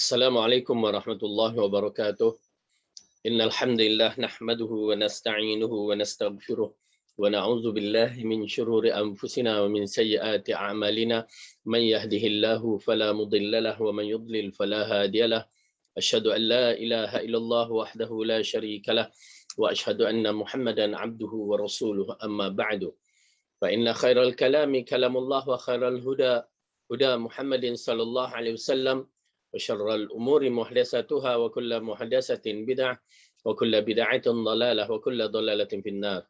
Assalamualaikum warahmatullahi wabarakatuh. Innal hamdalillah nahmaduhu wa nasta'inuhu wa nastaghfiruh wa na'udzu billahi min shururi anfusina wa min sayyiati a'malina. Man yahdihillahu fala mudilla lahu wa man yudlil fala hadiyalah. Asyhadu an la ilaha illallah wahdahu la syarika lah wa asyhadu anna Muhammadan 'abduhu wa rasuluh. Amma ba'du. Fa inna khairal kalami kalamullah wa khairal huda huda Muhammadin sallallahu alaihi wasallam. وشر الأمور محدثاتها وكل محدثة بدعة وكل بدعة ضلالة وكل ضلالة في النار.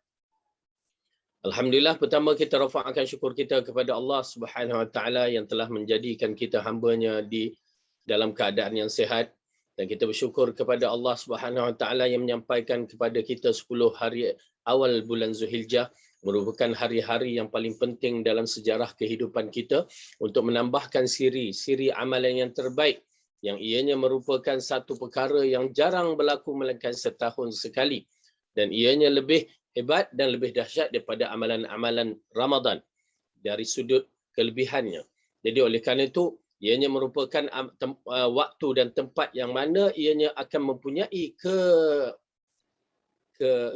Alhamdulillah, pertama kita rafa'kan syukur kita kepada Allah Subhanahu Wa Taala yang telah menjadikan kita hamba-Nya di dalam keadaan yang sihat, dan kita bersyukur kepada Allah Subhanahu Wa Taala yang menyampaikan kepada kita 10 hari awal bulan Zulhijjah merupakan hari-hari yang paling penting dalam sejarah kehidupan kita untuk menambahkan siri amalan yang terbaik, yang ianya merupakan satu perkara yang jarang berlaku melainkan setahun sekali, dan ianya lebih hebat dan lebih dahsyat daripada amalan-amalan Ramadan dari sudut kelebihannya. Jadi oleh kerana itu, ianya merupakan waktu dan tempat yang mana ianya akan mempunyai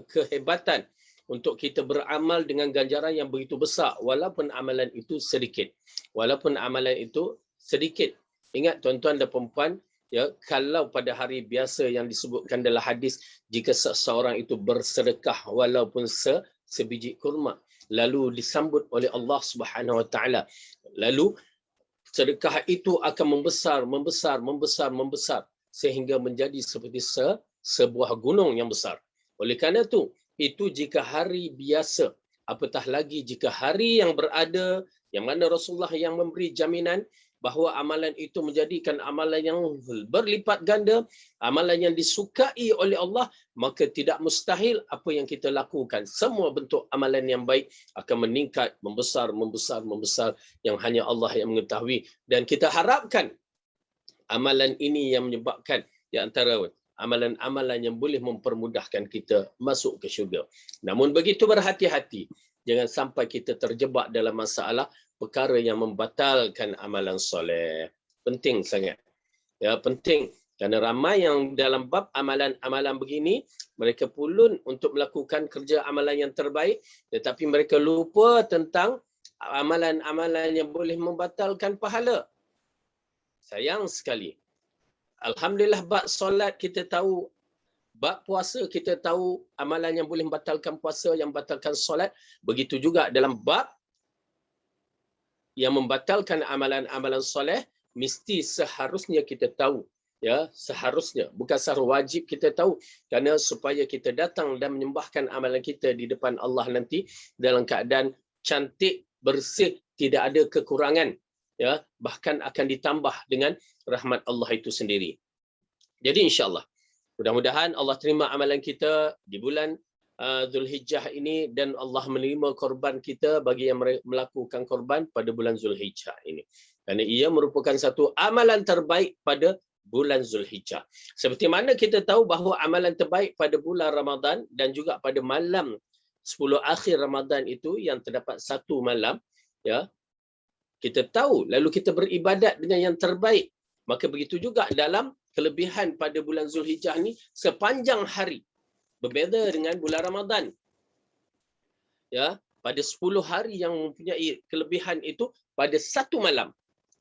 kehebatan untuk kita beramal dengan ganjaran yang begitu besar walaupun amalan itu sedikit. Ingat tuan-tuan dan puan-puan, ya, kalau pada hari biasa yang disebutkan dalam hadis, jika seseorang itu bersedekah walaupun sebiji kurma, lalu disambut oleh Allah Subhanahu Wa Taala, lalu sedekah itu akan membesar sehingga menjadi seperti sebuah gunung yang besar. Oleh kerana itu jika hari biasa, apatah lagi jika hari yang berada, yang mana Rasulullah yang memberi jaminan bahawa amalan itu menjadikan amalan yang berlipat ganda, amalan yang disukai oleh Allah, maka tidak mustahil apa yang kita lakukan, semua bentuk amalan yang baik akan meningkat, membesar, yang hanya Allah yang mengetahui. Dan kita harapkan amalan ini yang menyebabkan di antara amalan-amalan yang boleh mempermudahkan kita masuk ke syurga. Namun begitu berhati-hati, jangan sampai kita terjebak dalam masalah perkara yang membatalkan amalan soleh. Penting sangat. Ya, penting. Kerana ramai yang dalam bab amalan-amalan begini, mereka pulun untuk melakukan kerja amalan yang terbaik, tetapi mereka lupa tentang amalan-amalan yang boleh membatalkan pahala. Sayang sekali. Alhamdulillah, bab solat kita tahu, bab puasa kita tahu amalan yang boleh membatalkan puasa, yang membatalkan solat. Begitu juga dalam bab yang membatalkan amalan-amalan soleh, mesti seharusnya kita tahu. Ya, seharusnya, bukan secara wajib kita tahu, kerana supaya kita datang dan menyembahkan amalan kita di depan Allah nanti dalam keadaan cantik, bersih, tidak ada kekurangan, ya, bahkan akan ditambah dengan rahmat Allah itu sendiri. Jadi insya-Allah, mudah-mudahan Allah terima amalan kita di bulan Zulhijjah ini, dan Allah menerima korban kita bagi yang melakukan korban pada bulan Zulhijjah ini. Kerana ia merupakan satu amalan terbaik pada bulan Zulhijjah. Seperti mana kita tahu bahawa amalan terbaik pada bulan Ramadan dan juga pada malam 10 akhir Ramadan itu yang terdapat satu malam, ya, kita tahu, lalu kita beribadat dengan yang terbaik. Maka begitu juga dalam kelebihan pada bulan Zulhijjah ni, sepanjang hari. Berbeza dengan bulan Ramadan. Ya, pada 10 hari yang mempunyai kelebihan itu pada satu malam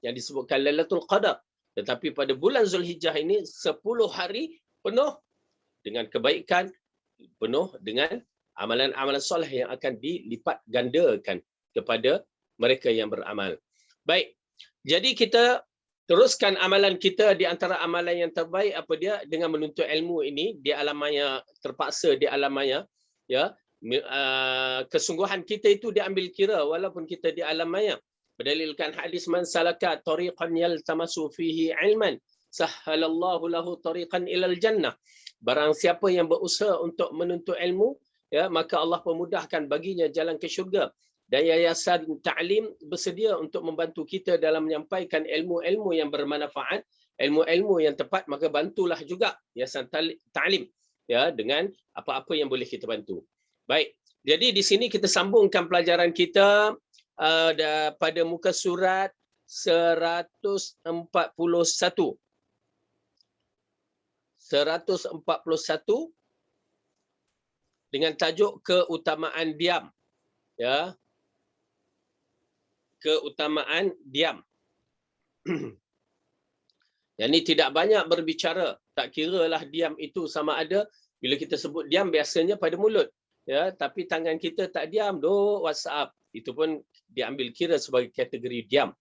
yang disebutkan Lailatul Qadar. Tetapi pada bulan Zulhijjah ini 10 hari penuh dengan kebaikan, penuh dengan amalan-amalan soleh yang akan dilipat gandakan kepada mereka yang beramal. Baik. Jadi kita teruskan amalan kita. Di antara amalan yang terbaik apa dia? Dengan menuntut ilmu ini di alam maya, terpaksa di alam maya, ya, kesungguhan kita itu diambil kira walaupun kita di alam maya. Berdalilkan hadis, man salaka tariqan yaltamasu fihi ilman sahhalallahu lahu tariqan ilal jannah. Barang siapa yang berusaha untuk menuntut ilmu, ya, maka Allah pemudahkan baginya jalan ke syurga. Dan Yayasan Ta'lim bersedia untuk membantu kita dalam menyampaikan ilmu-ilmu yang bermanfaat, ilmu-ilmu yang tepat. Maka bantulah juga Yayasan Ta'lim, ya, dengan apa-apa yang boleh kita bantu. Baik, jadi di sini kita sambungkan pelajaran kita pada muka surat 141. 141 dengan tajuk keutamaan diam. Ya. Keutamaan diam. Yang ni tidak banyak berbicara. Tak kiralah diam itu sama ada bila kita sebut diam biasanya pada mulut. Ya, tapi tangan kita tak diam, duk WhatsApp. Itu pun diambil kira sebagai kategori diam.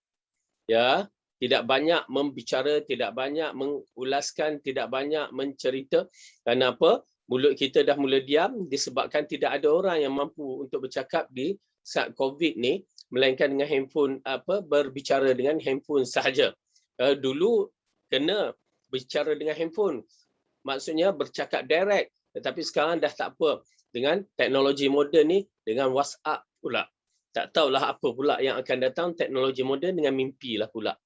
Ya, tidak banyak membicara, tidak banyak mengulaskan, tidak banyak mencerita. Kenapa? Mulut kita dah mula diam disebabkan tidak ada orang yang mampu untuk bercakap di saat COVID ni, melainkan dengan handphone, berbicara dengan handphone sahaja. Dulu kena berbicara dengan handphone, maksudnya bercakap direct. Tetapi sekarang dah tak apa. Dengan teknologi moden ni, dengan WhatsApp pula. Tak tahulah apa pula yang akan datang, teknologi moden dengan mimpi lah pula.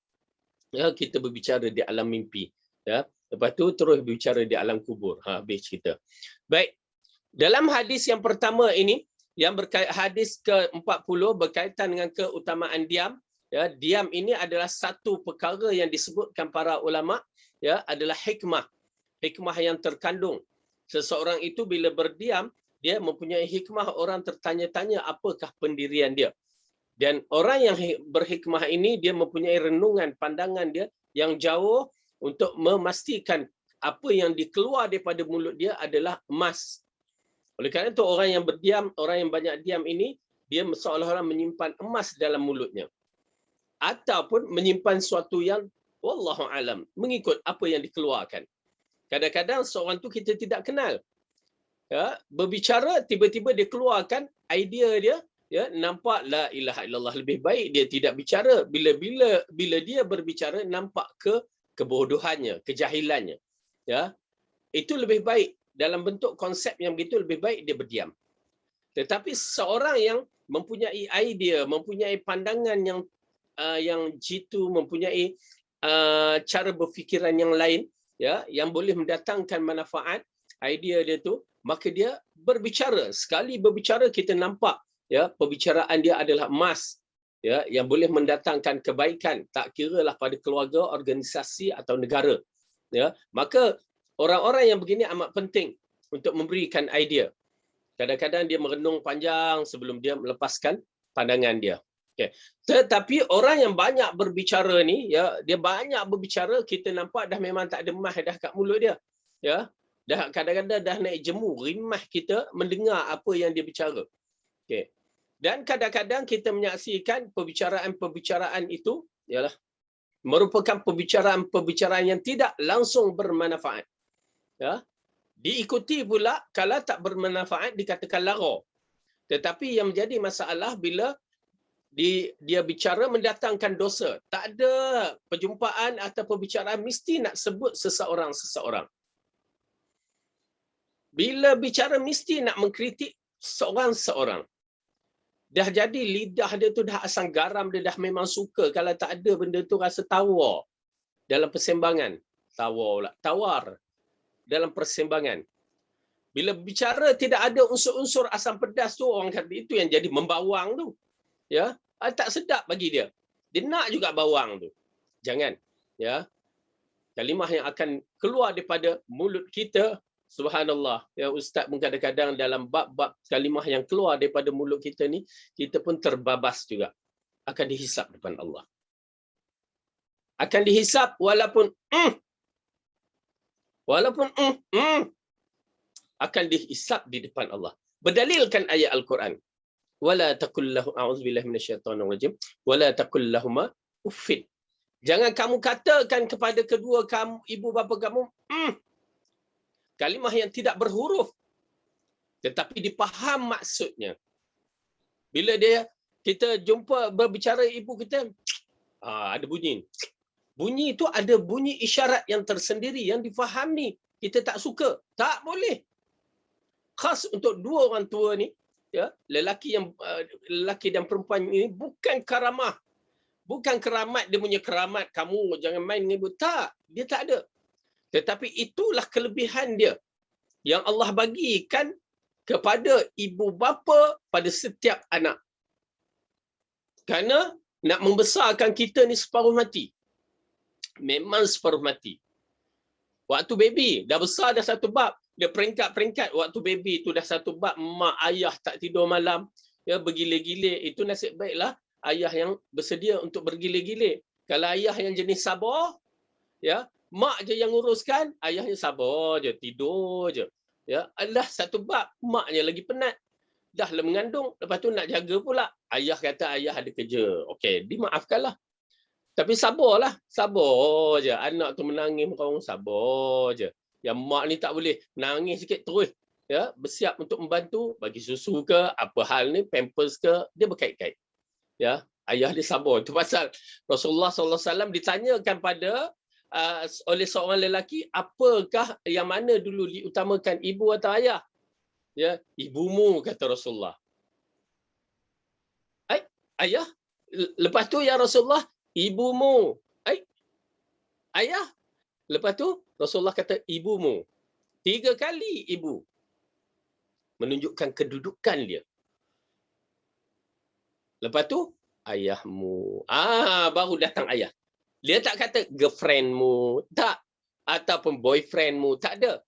Ya, kita berbicara di alam mimpi. Ya, lepas tu terus berbicara di alam kubur. Habis cerita. Baik. Dalam hadis yang pertama ini, yang hadis ke-40 berkaitan dengan keutamaan diam. Ya, diam ini adalah satu perkara yang disebutkan para ulama, ya, adalah hikmah. Hikmah yang terkandung. Seseorang itu bila berdiam, dia mempunyai hikmah, orang tertanya-tanya apakah pendirian dia. Dan orang yang berhikmah ini, dia mempunyai renungan, pandangan dia yang jauh untuk memastikan apa yang dikeluar daripada mulut dia adalah emas. Oleh kerana itu orang yang berdiam, orang yang banyak diam ini, dia seolah-olah menyimpan emas dalam mulutnya. Ataupun menyimpan sesuatu yang wallahu alam, mengikut apa yang dikeluarkan. Kadang-kadang seorang tu kita tidak kenal. Ya, berbicara tiba-tiba dia keluarkan idea dia, ya, nampak la ilaha illallah, lebih baik dia tidak bicara. Bila dia berbicara nampak kebodohannya, kejahilannya. Ya. Itu lebih baik dalam bentuk konsep yang begitu, lebih baik dia berdiam. Tetapi seorang yang mempunyai idea, mempunyai pandangan yang jitu, mempunyai cara berfikiran yang lain, ya, yang boleh mendatangkan manfaat, idea dia tu, maka dia berbicara. Sekali berbicara kita nampak, ya, perbicaraan dia adalah emas, ya, yang boleh mendatangkan kebaikan, tak kiralah pada keluarga, organisasi atau negara. Ya, maka orang-orang yang begini amat penting untuk memberikan idea. Kadang-kadang dia merenung panjang sebelum dia melepaskan pandangan dia. Okay. Tetapi orang yang banyak berbicara ni, ya, dia banyak berbicara, kita nampak dah memang tak ada emah dah kat mulut dia. Ya, dah kadang-kadang dah naik jemu, rimah kita mendengar apa yang dia bicara. Okay. Dan kadang-kadang kita menyaksikan perbicaraan-perbicaraan itu ialah merupakan perbicaraan-perbicaraan yang tidak langsung bermanfaat. Ya. Diikuti pula kalau tak bermanfaat dikatakan lara. Tetapi yang menjadi masalah bila dia bicara mendatangkan dosa. Tak ada perjumpaan atau perbicaraan mesti nak sebut seseorang. Bila bicara mesti nak mengkritik seorang. Dah jadi lidah dia tu dah asam garam, dia dah memang suka. Kalau tak ada benda tu rasa tawar dalam persembangan. Tawar dalam persembangan. Bila bicara tidak ada unsur-unsur asam pedas tu, orang kata itu yang jadi membawang tu. Ya, tak sedap bagi dia. Dia nak juga bawang tu. Jangan. Ya. Kalimah yang akan keluar daripada mulut kita, subhanallah. Ya, ustaz pun kadang-kadang dalam bab-bab kalimah yang keluar daripada mulut kita ni, kita pun terbabas juga. Akan dihisap depan Allah. Akan dihisap walaupun akan dihisap di depan Allah. Berdalilkan ayat Al-Quran. Wala taqul lahum a'udzubillahi minasyaitonir rajim wala taqul lahum uffin. Jangan kamu katakan kepada kedua kamu, ibu bapa kamu, kalimah yang tidak berhuruf tetapi dipaham maksudnya. Bila kita jumpa berbicara ibu kita, ada bunyi. Bunyi itu ada bunyi isyarat yang tersendiri yang difahami. Kita tak suka, tak boleh. Khas untuk dua orang tua ni, ya, lelaki dan perempuan ini bukan karamah. Bukan keramat, dia punya keramat, kamu jangan main dengan ibu. Tak, dia tak ada. Tetapi itulah kelebihan dia yang Allah bagikan kepada ibu bapa pada setiap anak. Kerana nak membesarkan kita ni separuh mati. Memang separuh mati. Waktu baby, dah besar dah satu bab. Dia peringkat-peringkat waktu baby tu dah satu bab. Mak ayah tak tidur malam. Ya, bergilir-gilir. Itu nasib baiklah ayah yang bersedia untuk bergilir-gilir. Kalau ayah yang jenis sabar, ya, mak je yang uruskan, ayahnya sabar je, tidur je. Ya, Allah satu bab, maknya lagi penat. Dah lah mengandung, lepas tu nak jaga pula. Ayah kata ayah ada kerja. Okey, dimaafkanlah. Tapi sabarlah, sabar je. Anak tu menangis orang sabar je. Yang mak ni tak boleh nangis sikit terus. Ya, bersiap untuk membantu, bagi susu ke, apa hal ni, pampers ke, dia berkait-kait. Ya, ayah dia sabar. Itu pasal Rasulullah SAW ditanyakan pada oleh seorang lelaki, apakah yang mana dulu diutamakan, ibu atau ayah? Ya, ibumu, kata Rasulullah. Ayah. Lepas tu ya Rasulullah, ibumu. Ayah. Lepas tu Rasulullah kata ibumu. 3 kali ibu. Menunjukkan kedudukan dia. Lepas tu ayahmu. Baru datang ayah. Dia tak kata girlfriendmu, tak, ataupun boyfriendmu, tak ada.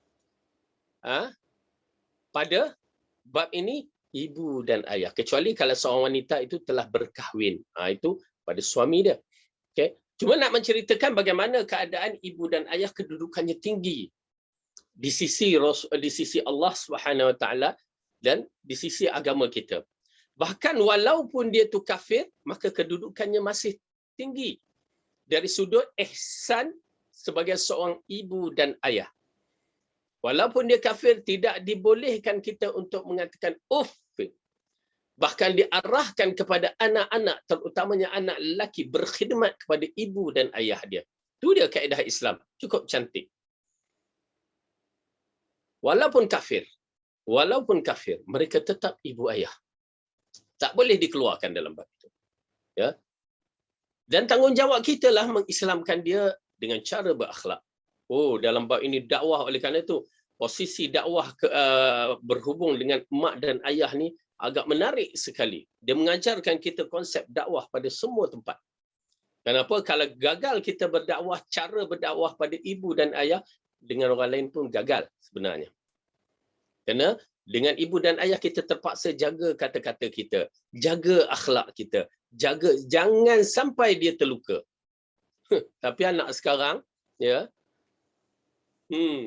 Pada bab ini ibu dan ayah, kecuali kalau seorang wanita itu telah berkahwin. Itu pada suami dia. Okey. Cuma nak menceritakan bagaimana keadaan ibu dan ayah kedudukannya tinggi di sisi Allah Subhanahu Wa Taala dan di sisi agama kita. Bahkan walaupun dia tu kafir, maka kedudukannya masih tinggi dari sudut ihsan sebagai seorang ibu dan ayah. Walaupun dia kafir, tidak dibolehkan kita untuk mengatakan uff. Bahkan diarahkan kepada anak-anak, terutamanya anak lelaki, berkhidmat kepada ibu dan ayah dia. Itu dia kaedah Islam. Cukup cantik. Walaupun kafir, mereka tetap ibu ayah. Tak boleh dikeluarkan dalam bab itu. Ya. Dan tanggungjawab kita lah mengislamkan dia dengan cara berakhlak. Dalam bab ini dakwah, oleh kerana itu posisi dakwah berhubung dengan mak dan ayah ni agak menarik sekali. Dia mengajarkan kita konsep dakwah pada semua tempat. Kenapa? Kalau gagal kita berdakwah, cara berdakwah pada ibu dan ayah, dengan orang lain pun gagal sebenarnya. Kerana dengan ibu dan ayah kita terpaksa jaga kata-kata kita, jaga akhlak kita, jaga jangan sampai dia terluka. Tapi anak sekarang, ya,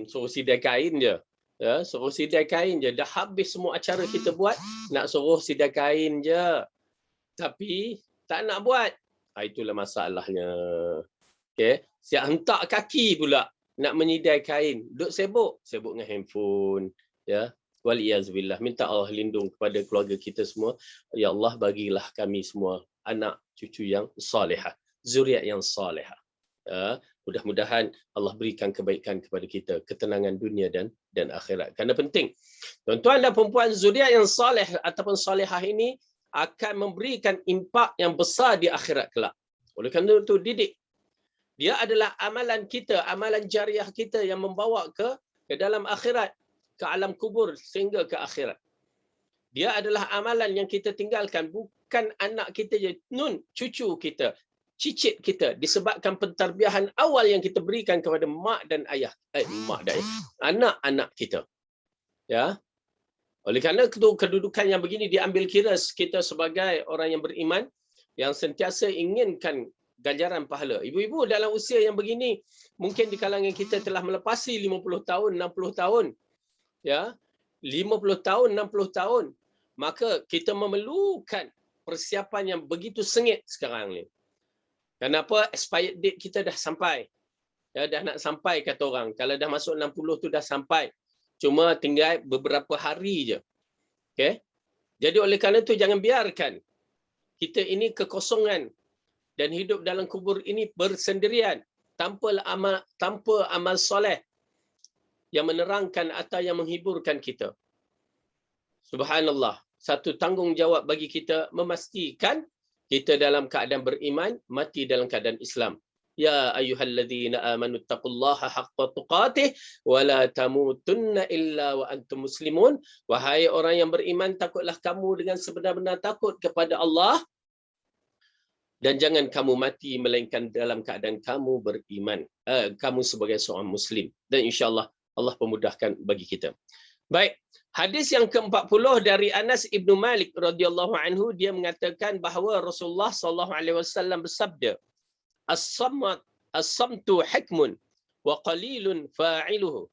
suruh sidai kain je. Ya, suruh sidai kain je. Dah habis semua acara kita buat, nak suruh sidai kain je. Tapi tak nak buat. Itulah masalahnya. Okey, siap hentak kaki pula nak menyidai kain. Duk sibuk dengan handphone, ya. Waliyazubillah. Minta Allah lindung kepada keluarga kita semua. Ya Allah, bagilah kami semua anak cucu yang salihah, zuriat yang salihah. Mudah-mudahan Allah berikan kebaikan kepada kita, ketenangan dunia dan akhirat. Kerana penting, tuan-tuan dan puan-puan, zuriat yang salih ataupun salihah ini akan memberikan impak yang besar di akhirat kelak. Oleh kerana itu, didik. Dia adalah amalan kita, amalan jariah kita yang membawa ke dalam akhirat, ke alam kubur sehingga ke akhirat. Dia adalah amalan yang kita tinggalkan, bukan anak kita je, cucu kita, cicit kita, disebabkan pentarbiahan awal yang kita berikan kepada mak dan ayah, anak-anak kita. Ya. Oleh kerana itu, kedudukan yang begini diambil kira kita sebagai orang yang beriman, yang sentiasa inginkan ganjaran pahala. Ibu-ibu dalam usia yang begini, mungkin di kalangan kita telah melepasi 50 tahun, 60 tahun. Ya. 50 tahun, 60 tahun. Maka kita memerlukan persiapan yang begitu sengit sekarang ni. Kenapa? Expired date kita dah sampai. Ya, dah nak sampai kata orang. Kalau dah masuk 60 tu dah sampai. Cuma tinggal beberapa hari je. Okay? Jadi oleh kerana itu jangan biarkan kita ini kekosongan dan hidup dalam kubur ini bersendirian tanpa amal soleh yang menerangkan atau yang menghiburkan kita. Subhanallah. Satu tanggungjawab bagi kita memastikan kita dalam keadaan beriman, mati dalam keadaan Islam. Ya ayyuhalladzina amanu taqullaha haqqa tuqatih wa la tamutunna illa wa antum muslimun. Wahai orang yang beriman, takutlah kamu dengan sebenar-benar takut kepada Allah dan jangan kamu mati melainkan dalam keadaan kamu beriman. Kamu sebagai seorang muslim, dan insya-Allah Allah pemudahkan bagi kita. Baik, hadis yang ke-40 dari Anas Ibnu Malik radhiyallahu anhu, dia mengatakan bahawa Rasulullah sallallahu alaihi wasallam bersabda, as-samtu hikmun wa qalilun fa'iluhu.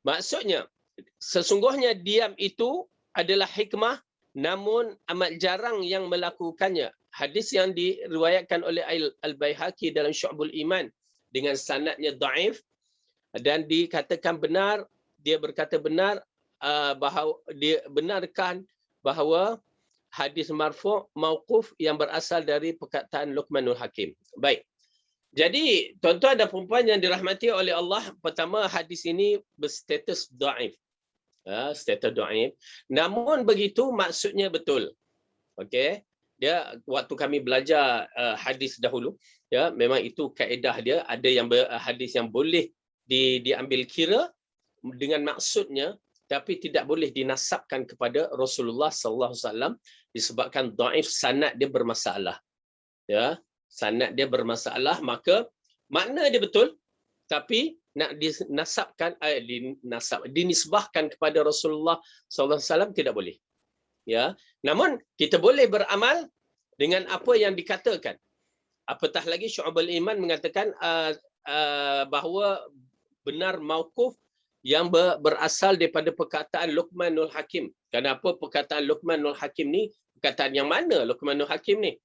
Maksudnya, sesungguhnya diam itu adalah hikmah, namun amat jarang yang melakukannya. Hadis yang diriwayatkan oleh Al-Baihaqi dalam Syu'bul Iman dengan sanadnya dhaif, dan dikatakan benar, dia berkata benar, bahawa dia benarkan bahawa hadis marfu' mauquf yang berasal dari perkataan Luqmanul Hakim. Baik. Jadi, tuan-tuan dan puan yang dirahmati oleh Allah, pertama hadis ini berstatus dhaif. Status dhaif. Namun begitu maksudnya betul. Okey. Dia waktu kami belajar hadis dahulu, ya, memang itu kaedah dia, ada yang hadis yang boleh diambil kira dengan maksudnya, tapi tidak boleh dinasabkan kepada Rasulullah sallallahu alaihi wasallam disebabkan dhaif, sanad dia bermasalah. Ya, sanad dia bermasalah, maka makna dia betul, tapi nak dinisbahkan kepada Rasulullah sallallahu alaihi wasallam tidak boleh. Ya, namun kita boleh beramal dengan apa yang dikatakan. Apatah lagi Syu'bul Iman mengatakan bahawa benar mauquf yang berasal daripada perkataan Luqmanul Hakim. Kenapa perkataan Luqmanul Hakim ni? Perkataan yang mana Luqmanul Hakim ni?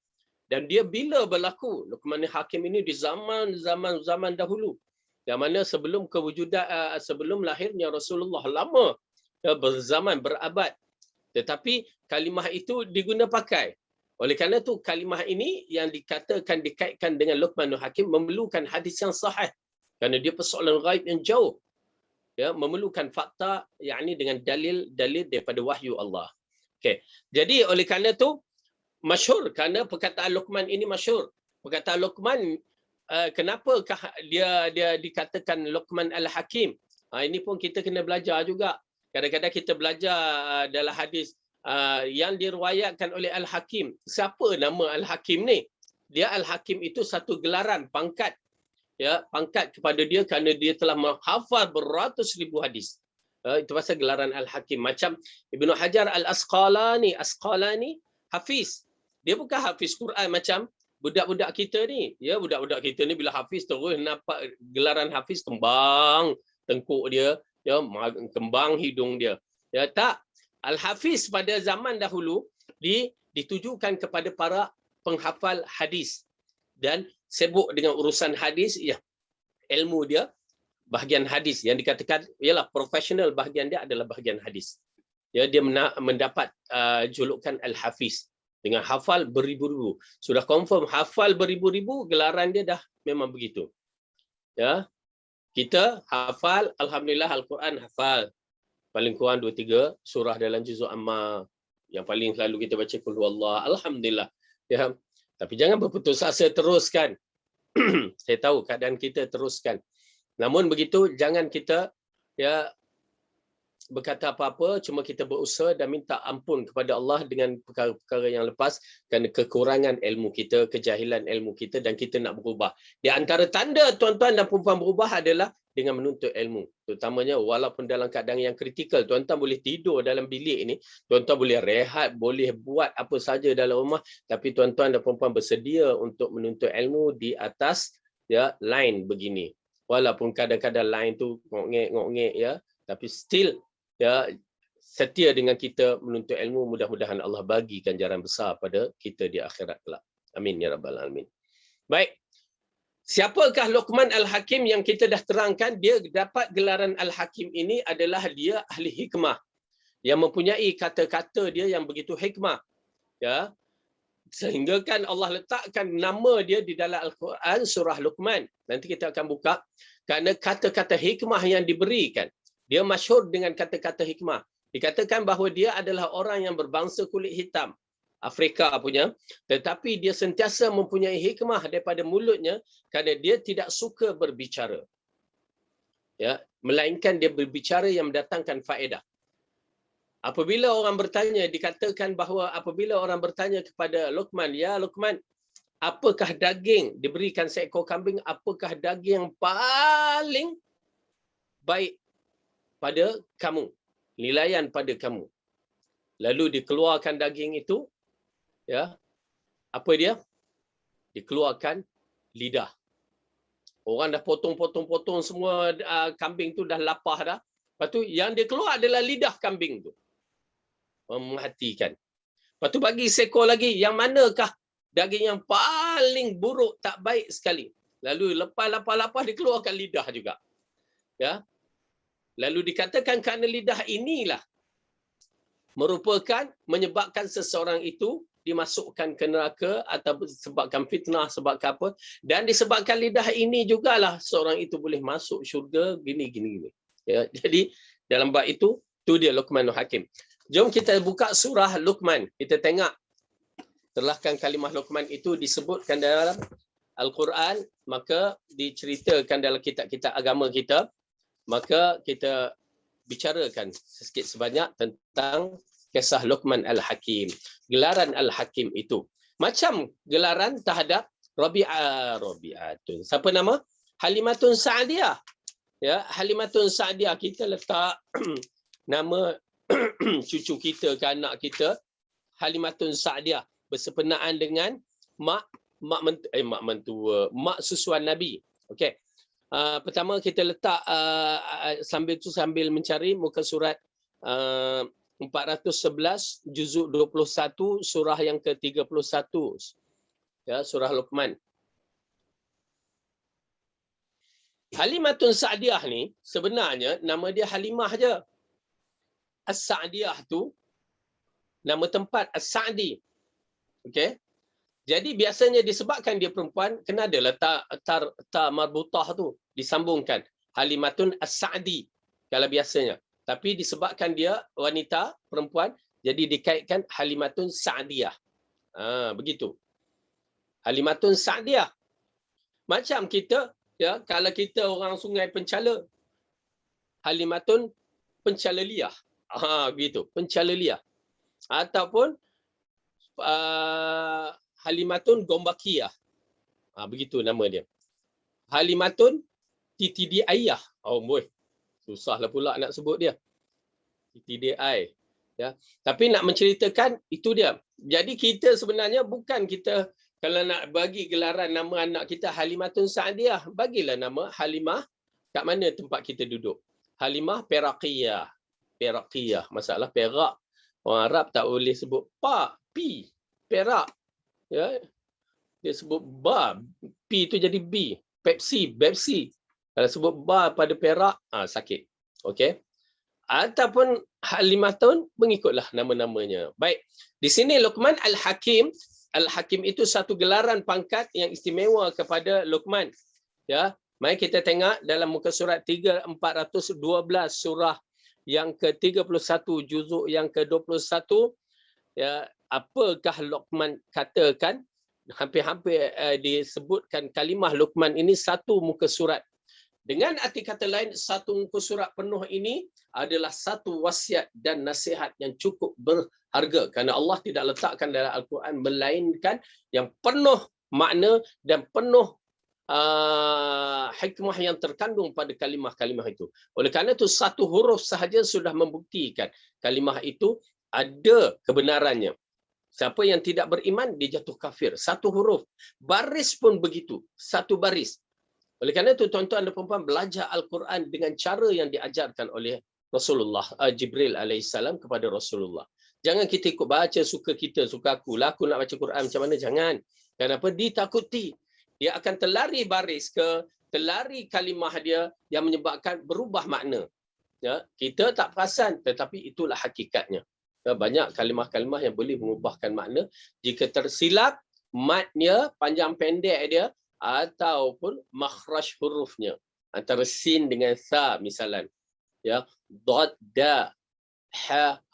Dan dia bila berlaku? Luqmanul Hakim ini di zaman dahulu. Yang mana sebelum kewujudan, sebelum lahirnya Rasulullah, lama, berzaman, berabad. Tetapi kalimah itu diguna pakai. Oleh kerana itu kalimah ini yang dikaitkan dengan Luqmanul Hakim memerlukan hadis yang sahih. Kerana dia persoalan ghaib yang jauh. Ya, memerlukan fakta, yakni dengan dalil daripada wahyu Allah. Okey. Jadi oleh kerana itu masyhur, kerana perkataan Luqman ini masyhur. Perkataan Luqman, kenapakah dia dikatakan Luqman Al-Hakim? Ini pun kita kena belajar juga. Kadang-kadang kita belajar dalam hadis yang diriwayatkan oleh Al-Hakim. Siapa nama Al-Hakim ni? Dia Al-Hakim itu satu gelaran, pangkat. Ya, pangkat kepada dia kerana dia telah menghafal beratus ribu hadis. Itu pasal gelaran Al-Hakim. Macam Ibnu Hajar Al-Asqalani, hafiz. Dia bukan hafiz Quran macam budak-budak kita ni. Ya, budak-budak kita ni bila hafiz terus nampak gelaran hafiz, kembang tengkuk dia, ya, kembang hidung dia. Ya, tak. Al-Hafiz pada zaman dahulu ditujukan kepada para penghafal hadis dan sibuk dengan urusan hadis, ya, ilmu dia bahagian hadis yang dikatakan ialah profesional, bahagian dia adalah bahagian hadis. Ya, dia mendapat julukan Al-Hafiz dengan hafal beribu-ribu. Sudah confirm hafal beribu-ribu, gelaran dia dah memang begitu. Ya. Kita hafal, alhamdulillah, Al-Quran hafal. Paling kurang 2-3 surah dalam juzuk Amma. Yang paling selalu kita baca Qul Huwallah. Alhamdulillah. Ya. Tapi jangan berputus asa, teruskan. Saya tahu keadaan kita, teruskan. Namun begitu, jangan kita, ya, berkata apa-apa, cuma kita berusaha dan minta ampun kepada Allah dengan perkara-perkara yang lepas kerana kekurangan ilmu kita, kejahilan ilmu kita, dan kita nak berubah. Di antara tanda tuan-tuan dan puan-puan berubah adalah dengan menuntut ilmu. Terutamanya walaupun dalam keadaan yang kritikal, tuan-tuan boleh tidur dalam bilik ini, tuan-tuan boleh rehat, boleh buat apa saja dalam rumah, tapi tuan-tuan dan puan-puan bersedia untuk menuntut ilmu di atas, ya, line begini. Walaupun kadang-kadang line tu ngok-ngek, ya, tapi still, ya, setia dengan kita menuntut ilmu. Mudah-mudahan Allah bagi ganjaran besar pada kita di akhirat kelak. Amin ya rabbal alamin. Baik. Siapakah Luqman Al-Hakim yang kita dah terangkan? Dia dapat gelaran Al-Hakim ini adalah dia ahli hikmah yang mempunyai kata-kata dia yang begitu hikmah. Ya. Sehingga kan Allah letakkan nama dia di dalam Al-Quran surah Luqman. Nanti kita akan buka kerana kata-kata hikmah yang diberikan. Dia masyhur dengan kata-kata hikmah. Dikatakan bahawa dia adalah orang yang berbangsa kulit hitam, Afrika punya, tetapi dia sentiasa mempunyai hikmah daripada mulutnya kerana dia tidak suka berbicara. Ya, melainkan dia berbicara yang mendatangkan faedah. Apabila orang bertanya, dikatakan bahawa apabila orang bertanya kepada Luqman, ya Luqman, apakah daging diberikan seekor kambing, apakah daging yang paling baik pada kamu, nilaian pada kamu. Lalu dikeluarkan daging itu, ya, apa dia? Dikeluarkan lidah. Orang dah potong semua kambing tu dah lapah dah. Lepas tu yang dia keluar adalah lidah kambing tu. Mematikan. Lepas tu bagi seekor lagi, yang manakah daging yang paling buruk, tak baik sekali. Lalu lepas dikeluarkan lidah juga. Ya. Lalu dikatakan kerana lidah inilah merupakan menyebabkan seseorang itu dimasukkan ke neraka atau sebabkan fitnah, sebabkan apa, dan disebabkan lidah ini jugalah seorang itu boleh masuk syurga gini. Ya, jadi dalam bab itu tu dia Luqmanul Hakim. Jom kita buka surah Luqman. Kita tengok terlahkan kalimah Luqman itu disebutkan dalam Al-Quran, maka diceritakan dalam kitab-kitab agama kita, maka kita bicarakan sedikit sebanyak tentang kisah Luqman Al-Hakim. Gelaran Al-Hakim itu macam gelaran terhadap Rabi'atun. Siapa nama? Halimatun Sa'diyah. Ya, Halimatun Sa'diyah, kita letak nama cucu kita ke anak kita Halimatun Sa'diyah, bersepenaan dengan mak mentua, mak susuan Nabi. Okey. Pertama kita letak sambil mencari muka surat 411 juzuk 21 surah yang ke-31, ya, surah Luqman. Halimatun Sa'diyah ni sebenarnya nama dia Halimah je. As-Sa'diyah tu nama tempat As-Sa'di. Okey. Jadi biasanya disebabkan dia perempuan, kena ada letak ta marbutah tu disambungkan Halimatun As-Sa'di kalau biasanya. Tapi disebabkan dia wanita, perempuan, jadi dikaitkan Halimatun Sa'diyah. Begitu. Halimatun Sa'diyah. Macam kita, ya, kalau kita orang Sungai Pencala, Halimatun Pencalaliyah. Begitu, Pencalaliyah. Ataupun Halimatun Gombakiyah. Begitu nama dia. Halimatun TTDI ayah. Oh boy. Susahlah pula nak sebut dia. TTDI. Ya. Tapi nak menceritakan itu dia. Jadi kita sebenarnya bukan kita kalau nak bagi gelaran nama anak kita Halimatun Sa'diyah, bagilah nama Halimah kat mana tempat kita duduk. Halimah Perakiyah. Perakiyah. Masalah Perak. Orang Arab tak boleh sebut pi. Perak. Ya. Dia sebut ba. P tu jadi B. Pepsi. Kalau sebut ba pada Perak, sakit. Okey. Ataupun Halimatun, mengikutlah nama-namanya. Baik. Di sini Luqman Al-Hakim. Al-Hakim itu satu gelaran pangkat yang istimewa kepada Luqman. Ya. Mari kita tengok dalam muka surat 412 surah yang ke-31 juzuk yang ke-21. Ya, apakah Luqman katakan? Hampir-hampir disebutkan kalimah Luqman ini satu muka surat. Dengan arti kata lain, satu muka surat penuh ini adalah satu wasiat dan nasihat yang cukup berharga. Kerana Allah tidak letakkan dalam Al-Quran melainkan yang penuh makna dan penuh hikmah yang terkandung pada kalimah-kalimah itu. Oleh kerana itu, satu huruf sahaja sudah membuktikan kalimah itu ada kebenarannya. Siapa yang tidak beriman, dia jatuh kafir. Satu huruf. Baris pun begitu. Satu baris. Oleh kerana itu, tuan-tuan dan puan-puan, belajar Al-Quran dengan cara yang diajarkan oleh Rasulullah, Jibril alaihissalam kepada Rasulullah. Jangan kita ikut baca suka kita, suka aku. Lah aku nak baca Quran macam mana? Jangan. Kenapa? Ditakuti. Dia akan terlari baris ke, terlari kalimah dia yang menyebabkan berubah makna. Ya, kita tak perasan, tetapi itulah hakikatnya. Banyak kalimah-kalimah yang boleh mengubahkan makna jika tersilap matnya, panjang pendek dia, ataupun makhraj hurufnya antara sin dengan sa misalan, ya, dad, da,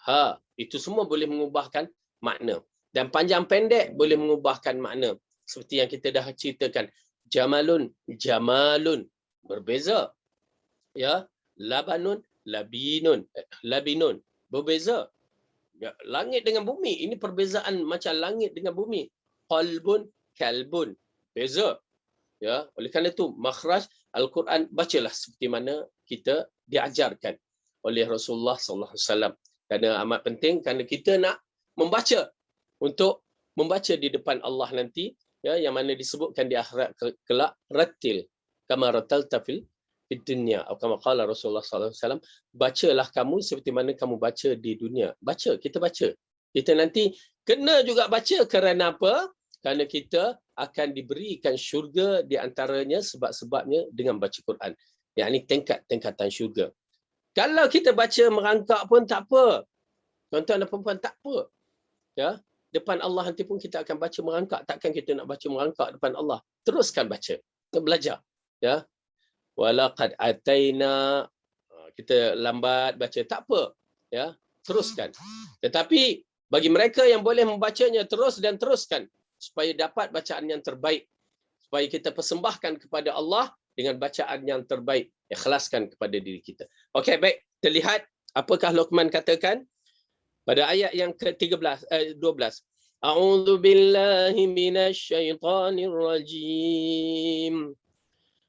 ha, itu semua boleh mengubahkan makna, dan panjang pendek boleh mengubahkan makna. Seperti yang kita dah ceritakan, jamalun berbeza, ya, labanun, labinun berbeza. Ya, langit dengan bumi, ini perbezaan macam langit dengan bumi. kalbun. Beza. Ya, oleh kerana itu makhraj Al-Quran bacalah seperti mana kita diajarkan oleh Rasulullah sallallahu alaihi wasallam. Kerana amat penting kerana kita nak membaca untuk membaca di depan Allah nanti, ya, yang mana disebutkan di akhirat kelak, rattil kama ratalta fil dunya atau kama qala Rasulullah sallallahu alaihi wasallam, bacalah kamu seperti mana kamu baca di dunia. Baca, kita baca. Kita nanti kena juga baca kerana apa? Kerana kita akan diberikan syurga di antaranya sebab-sebabnya dengan baca Quran. Yang ini tingkatan syurga. Kalau kita baca merangkak pun tak apa. Tuan-tuan dan puan-puan, tak apa. Ya, depan Allah nanti pun kita akan baca merangkak. Takkan kita nak baca merangkak depan Allah. Teruskan baca. Belajar. Ya. Walaqad ataina, kita lambat baca, tak apa. Ya, teruskan. Tetapi bagi mereka yang boleh membacanya terus dan teruskan supaya dapat bacaan yang terbaik. Supaya kita persembahkan kepada Allah dengan bacaan yang terbaik. Ikhlaskan kepada diri kita. Okey, baik. Kita lihat apakah Luqman katakan pada ayat yang ke-13 12. A'udzu billahi minasy syaithanir rajim.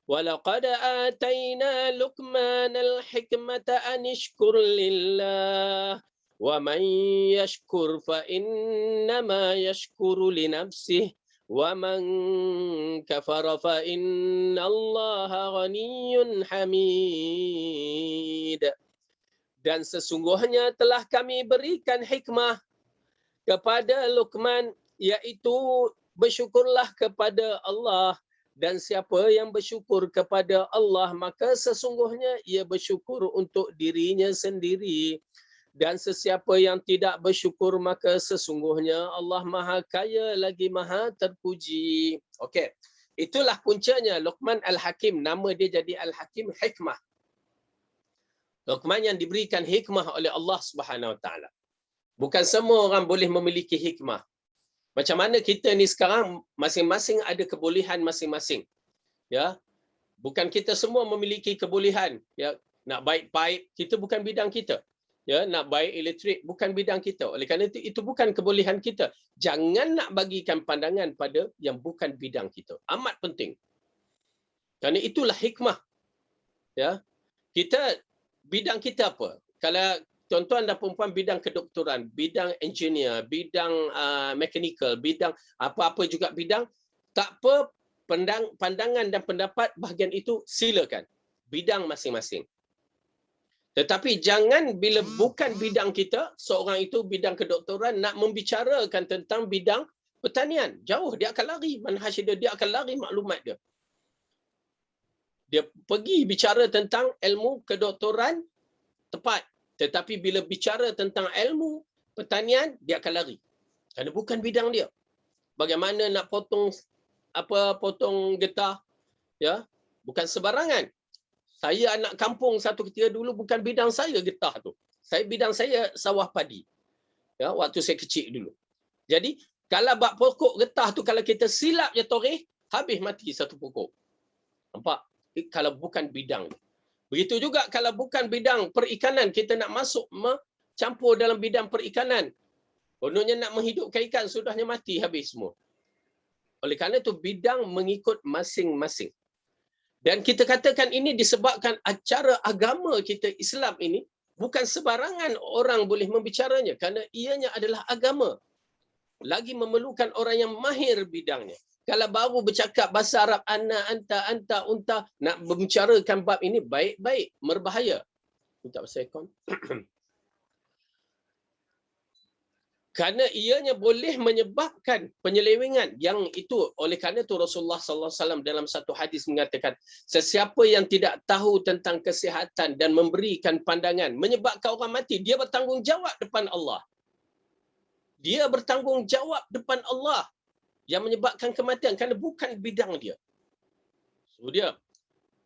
وَلَقَدْ آتَيْنَا لُقْمَانَ الْحِكْمَةَ أَنِ اشْكُرْ لِلَّهِ وَمَنْ يَشْكُرْ فَإِنَّمَا يَشْكُرُ لِنَفْسِهِ وَمَنْ كَفَرَ فَإِنَّ اللَّهَ غَنِيٌّ حَمِيدٌ. Dan sesungguhnya telah kami berikan hikmah kepada Luqman, iaitu bersyukurlah kepada Allah. Dan siapa yang bersyukur kepada Allah, maka sesungguhnya ia bersyukur untuk dirinya sendiri. Dan sesiapa yang tidak bersyukur, maka sesungguhnya Allah Maha Kaya lagi Maha Terpuji. Okey. Itulah puncanya Luqman Al-Hakim. Nama dia jadi Al-Hakim, hikmah. Luqman yang diberikan hikmah oleh Allah Subhanahu Wa Taala. Bukan semua orang boleh memiliki hikmah. Macam mana kita ni sekarang masing-masing ada kebolehan masing-masing. Ya. Bukan kita semua memiliki kebolehan, ya, nak baik pipe, kita bukan bidang kita. Ya, nak baik elektrik bukan bidang kita. Oleh kerana itu bukan kebolehan kita. Jangan nak bagikan pandangan pada yang bukan bidang kita. Amat penting. Kerana itulah hikmah. Ya. Kita bidang kita apa? Kalau tuan-tuan dan perempuan bidang kedoktoran, bidang engineer, bidang mechanical, bidang apa-apa juga bidang, tak apa, pandangan dan pendapat bahagian itu silakan. Bidang masing-masing. Tetapi jangan bila bukan bidang kita, seorang itu bidang kedoktoran nak membicarakan tentang bidang pertanian. Jauh, dia akan lari manhaj dia akan lari maklumat dia. Dia pergi bicara tentang ilmu kedoktoran tepat. Tetapi bila bicara tentang ilmu pertanian, dia akan lari. Kerana bukan bidang dia. Bagaimana nak potong getah, ya? Bukan sebarangan. Saya anak kampung satu ketika dulu, bukan bidang saya getah tu. Bidang saya sawah padi. Ya, waktu saya kecil dulu. Jadi, kalau bab pokok getah tu kalau kita silap je toreh, habis mati satu pokok. Nampak? Kalau bukan bidang. Begitu juga kalau bukan bidang perikanan, kita nak masuk campur dalam bidang perikanan. Kononnya nak menghidupkan ikan, sudahnya mati habis semua. Oleh kerana itu bidang mengikut masing-masing. Dan kita katakan ini disebabkan acara agama kita Islam ini bukan sebarangan orang boleh membicaranya kerana ianya adalah agama. Lagi memerlukan orang yang mahir bidangnya. Kalau baru bercakap bahasa Arab, ana, anta, unta, nak membicarakan bab ini baik-baik, berbahaya. Minta pasal aircon. Kerana ianya boleh menyebabkan penyelewengan. Yang itu, oleh kerana itu Rasulullah sallallahu alaihi wasallam dalam satu hadis mengatakan, sesiapa yang tidak tahu tentang kesihatan dan memberikan pandangan, menyebabkan orang mati, dia bertanggungjawab depan Allah. Dia bertanggungjawab depan Allah yang menyebabkan kematian kerana bukan bidang dia. So dia.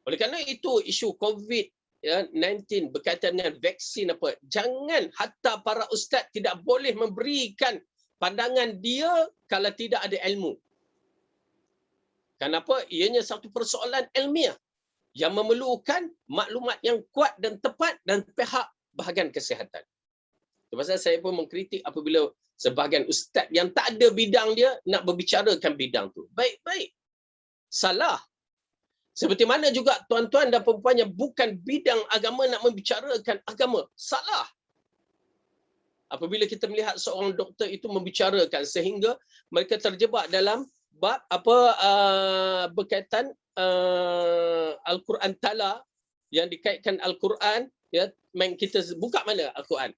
Oleh kerana itu isu COVID-19 berkaitan dengan vaksin apa, jangan hatta para ustaz tidak boleh memberikan pandangan dia kalau tidak ada ilmu. Kenapa? Ianya satu persoalan ilmiah yang memerlukan maklumat yang kuat dan tepat dan pihak bahagian kesihatan. Sebab saya pun mengkritik apabila Sebahagian ustaz yang tak ada bidang dia nak berbicarakan bidang tu. Baik-baik. Salah. Seperti mana juga tuan-tuan dan puan-puan yang bukan bidang agama nak membicarakan agama. Salah. Apabila kita melihat seorang doktor itu membicarakan sehingga mereka terjebak dalam bab berkaitan Al-Quran Tala yang dikaitkan Al-Quran, ya, main kita buka mana Al-Quran?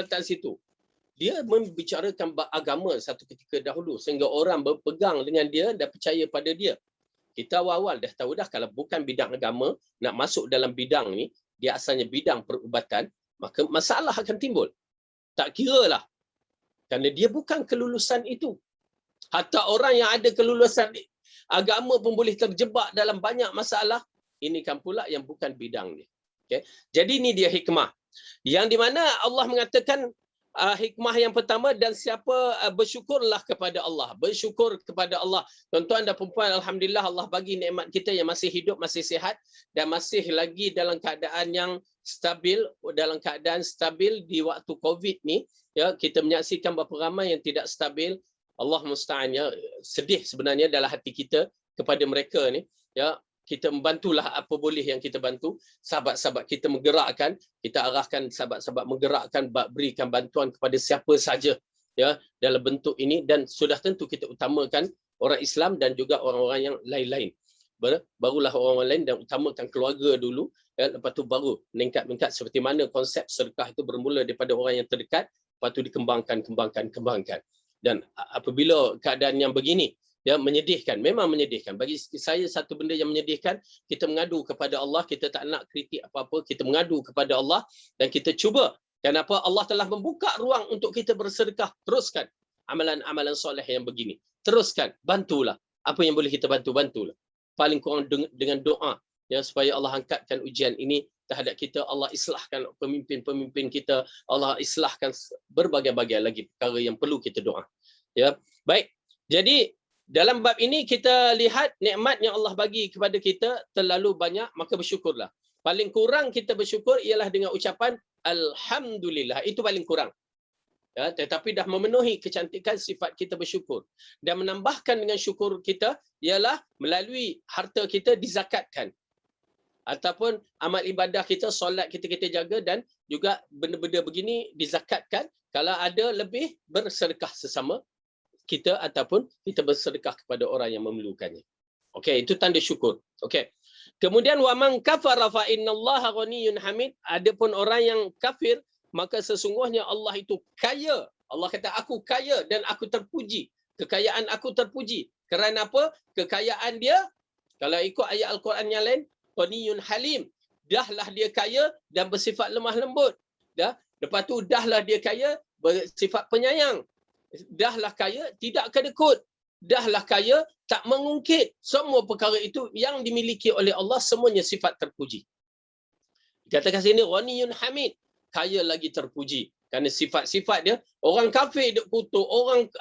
Tak situ. Dia membicarakan bab agama satu ketika dahulu sehingga orang berpegang dengan dia dan percaya pada dia. Kita awal-awal dah tahu dah kalau bukan bidang agama nak masuk dalam bidang ni, dia asalnya bidang perubatan, maka masalah akan timbul. Tak kiralah. Kerana dia bukan kelulusan itu. Hatta orang yang ada kelulusan agama pun boleh terjebak dalam banyak masalah. Ini kan pula yang bukan bidang dia. Okay? Jadi ini dia hikmah. Yang di mana Allah mengatakan hikmah yang pertama, dan siapa bersyukurlah kepada Allah. Bersyukur kepada Allah. Tuan-tuan dan puan-puan, alhamdulillah Allah bagi nikmat kita yang masih hidup, masih sihat dan masih lagi dalam keadaan yang stabil, dalam keadaan stabil di waktu Covid ni, ya, kita menyaksikan berapa ramai yang tidak stabil. Allah musta'an, ya, sedih sebenarnya dalam hati kita kepada mereka ni, ya. Kita membantulah apa boleh yang kita bantu. Sahabat-sahabat kita menggerakkan, kita arahkan sahabat-sahabat menggerakkan, berikan bantuan kepada siapa saja, ya, dalam bentuk ini, dan sudah tentu kita utamakan orang Islam dan juga orang-orang yang lain-lain. Barulah orang lain, dan utamakan keluarga dulu, ya, lepas tu baru meningkat seperti mana konsep sedekah itu bermula daripada orang yang terdekat, lepas tu kembangkan. Dan apabila keadaan yang begini, ya, menyedihkan, memang menyedihkan. Bagi saya satu benda yang menyedihkan, kita mengadu kepada Allah, kita tak nak kritik apa-apa, kita mengadu kepada Allah dan kita cuba. Kenapa? Allah telah membuka ruang untuk kita bersedekah. Teruskan amalan-amalan soleh yang begini. Teruskan, bantulah. Apa yang boleh kita bantulah. Paling kurang dengan doa, ya, supaya Allah angkatkan ujian ini terhadap kita, Allah islahkan pemimpin-pemimpin kita, Allah islahkan berbagai-bagai lagi perkara yang perlu kita doa. Ya, baik. Jadi dalam bab ini kita lihat nikmat yang Allah bagi kepada kita terlalu banyak, maka bersyukurlah. Paling kurang kita bersyukur ialah dengan ucapan alhamdulillah. Itu paling kurang. Ya, tetapi dah memenuhi kecantikan sifat kita bersyukur. Dan menambahkan dengan syukur kita ialah melalui harta kita dizakatkan. Ataupun amal ibadah kita, solat kita jaga, dan juga benda-benda begini dizakatkan. Kalau ada lebih, bersedekah sesama kita ataupun kita bersedekah kepada orang yang memerlukannya. Okey, itu tanda syukur. Okey. Kemudian wa man kafara fa innallaha ghaniyyun hamid. Adapun orang yang kafir, maka sesungguhnya Allah itu kaya. Allah kata aku kaya dan aku terpuji. Kekayaan aku terpuji. Kerana apa? Kekayaan dia, kalau ikut ayat Al-Quran yang lain, ghaniyyun halim. Dahlah dia kaya dan bersifat lemah lembut. Dah. Lepas tu dahlah dia kaya bersifat penyayang. Dahlah kaya tidak kedekut. Dahlah kaya tak mengungkit. Semua perkara itu yang dimiliki oleh Allah semuanya sifat terpuji. Katakan sini ghaniyyun hamid, kaya lagi terpuji. Kerana sifat-sifat dia, orang kafir duk kutuk, orang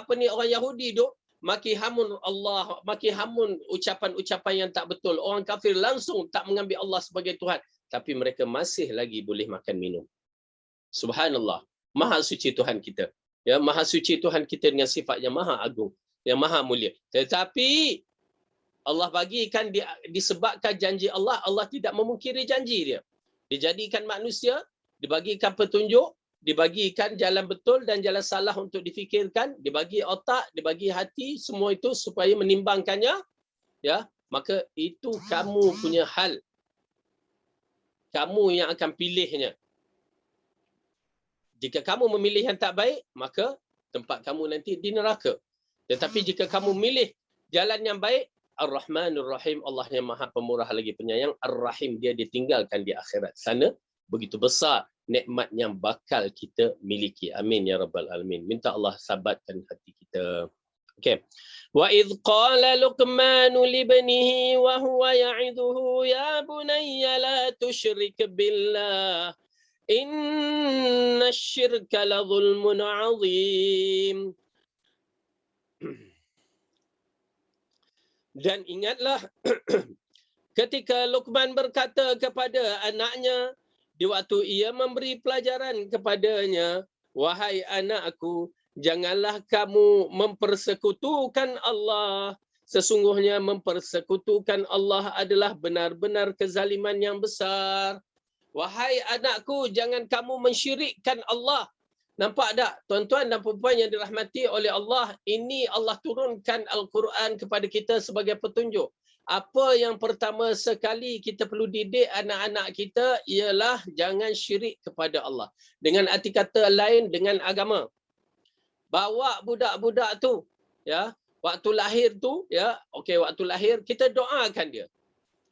orang Yahudi duk maki hamun Allah, maki hamun ucapan-ucapan yang tak betul. Orang kafir langsung tak mengambil Allah sebagai Tuhan, tapi mereka masih lagi boleh makan minum. Subhanallah. Maha suci Tuhan kita. Ya, maha suci Tuhan kita dengan sifat yang maha agung, yang maha mulia. Tetapi Allah bagikan disebabkan janji Allah, Allah tidak memungkiri janji dia. Dijadikan manusia, dibagikan petunjuk, dibagikan jalan betul dan jalan salah untuk difikirkan, dibagi otak, dibagi hati, semua itu supaya menimbangkannya, ya, maka itu kamu punya hal. Kamu yang akan pilihnya. Jika kamu memilih yang tak baik, maka tempat kamu nanti di neraka. Tetapi jika kamu milih jalan yang baik, Ar-Rahmanur Rahim, Allah yang Maha Pemurah lagi Penyayang, Ar-Rahim, dia ditinggalkan di akhirat sana. Begitu besar nikmat yang bakal kita miliki. Amin ya rabbal alamin. Minta Allah sabatkan hati kita. Okey. Wa idh qala Luqman li ibnihi wa huwa ya'idhuhu ya bunayya la tusyrik billah. Inna syirka la zulmun azim. Dan ingatlah ketika Luqman berkata kepada anaknya di waktu ia memberi pelajaran kepadanya, wahai anakku, Janganlah kamu mempersekutukan Allah. Sesungguhnya mempersekutukan Allah adalah benar-benar kezaliman yang besar. Wahai anakku, jangan kamu mensyirikkan Allah. Nampak tak, tuan-tuan dan puan yang dirahmati oleh Allah, ini Allah turunkan Al-Quran kepada kita sebagai petunjuk. Apa yang pertama sekali kita perlu didik anak-anak kita ialah jangan syirik kepada Allah. Dengan arti kata lain, dengan agama. Bawa budak-budak tu, ya, waktu lahir tu, ya, okey, waktu lahir kita doakan dia.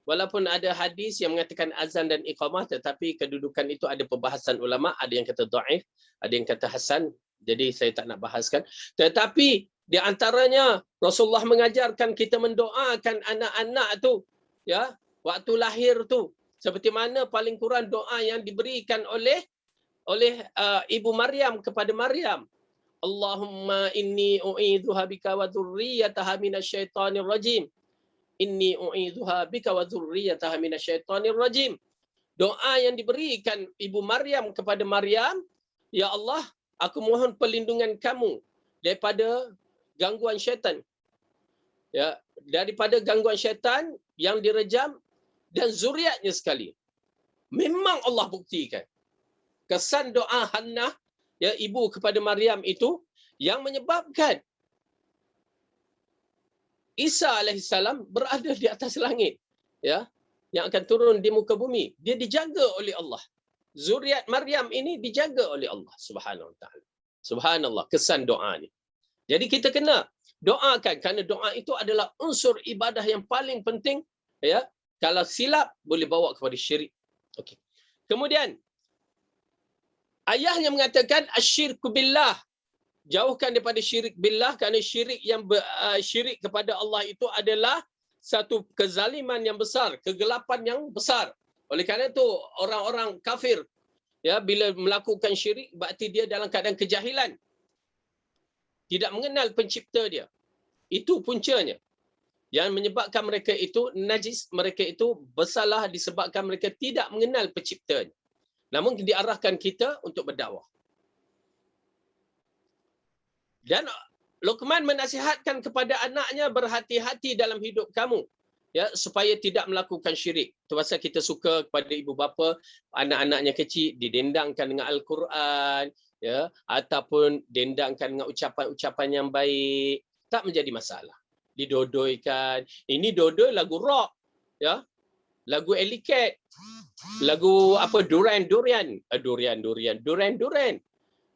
Walaupun ada hadis yang mengatakan azan dan iqamah, tetapi kedudukan itu ada perbahasan ulama, ada yang kata dhaif, ada yang kata hasan. Jadi saya tak nak bahaskan. Tetapi di antaranya Rasulullah mengajarkan kita mendoakan anak-anak tu, ya, waktu lahir tu, seperti mana paling kurang doa yang diberikan oleh ibu Maryam kepada Maryam. Allahumma inni u'idzuha bika wa dzurriyyataha minasyaitonir rajim. Inni u'idzuha bika wa dzurriyyataha minasyaitonir rajim. Doa yang diberikan ibu Maryam kepada Maryam, ya Allah, aku mohon perlindungan kamu daripada gangguan syaitan. Ya, daripada gangguan syaitan yang direjam dan zuriatnya sekali. Memang Allah buktikan. Kesan doa Hannah, ya, ibu kepada Maryam itu yang menyebabkan Isa alaihissalam berada di atas langit, ya, yang akan turun di muka bumi. Dia dijaga oleh Allah. Zuriat Maryam ini dijaga oleh Allah Subhanahu wa taala. Subhanallah, kesan doa ni. Jadi kita kena doakan, kerana doa itu adalah unsur ibadah yang paling penting, ya. Kalau silap boleh bawa kepada syirik. Okey. Kemudian ayahnya mengatakan asyirku billah, jauhkan daripada syirik billah, kerana syirik yang syirik kepada Allah itu adalah satu kezaliman yang besar, kegelapan yang besar. Oleh kerana itu orang-orang kafir, ya, bila melakukan syirik berarti dia dalam keadaan kejahilan, tidak mengenal pencipta dia. Itu puncanya yang menyebabkan mereka itu najis, mereka itu bersalah disebabkan mereka tidak mengenal penciptanya. Namun diarahkan kita untuk berdakwah. Dan Luqman menasihatkan kepada anaknya, berhati-hati dalam hidup kamu, ya, supaya tidak melakukan syirik. Itu pasal kita suka kepada ibu bapa, anak-anaknya kecil didendangkan dengan Al-Quran, ya, ataupun dendangkan dengan ucapan-ucapan yang baik, tak menjadi masalah. Didodoikan. Ini dodoi lagu rock, ya, lagu Elicat, lagu apa, Duran.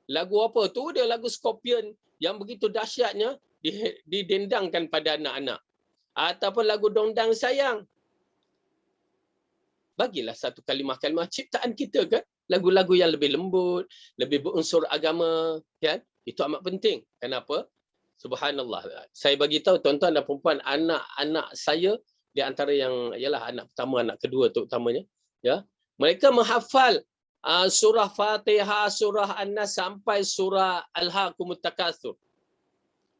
Lagu apa tu, dia lagu Scorpion yang begitu dahsyatnya didendangkan pada anak-anak. Ataupun lagu Dongdang Sayang. Bagilah satu kalimah-kalimah ciptaan kita, kan? Lagu-lagu yang lebih lembut, lebih berunsur agama, kan? Itu amat penting. Kenapa? Subhanallah. Saya bagi tahu tuan-tuan dan puan-puan, anak-anak saya di antara yang ialah anak pertama, anak kedua terutamanya, ya, mereka menghafal surah Fatihah, surah An-Nas sampai surah Alhaakumut Takatsur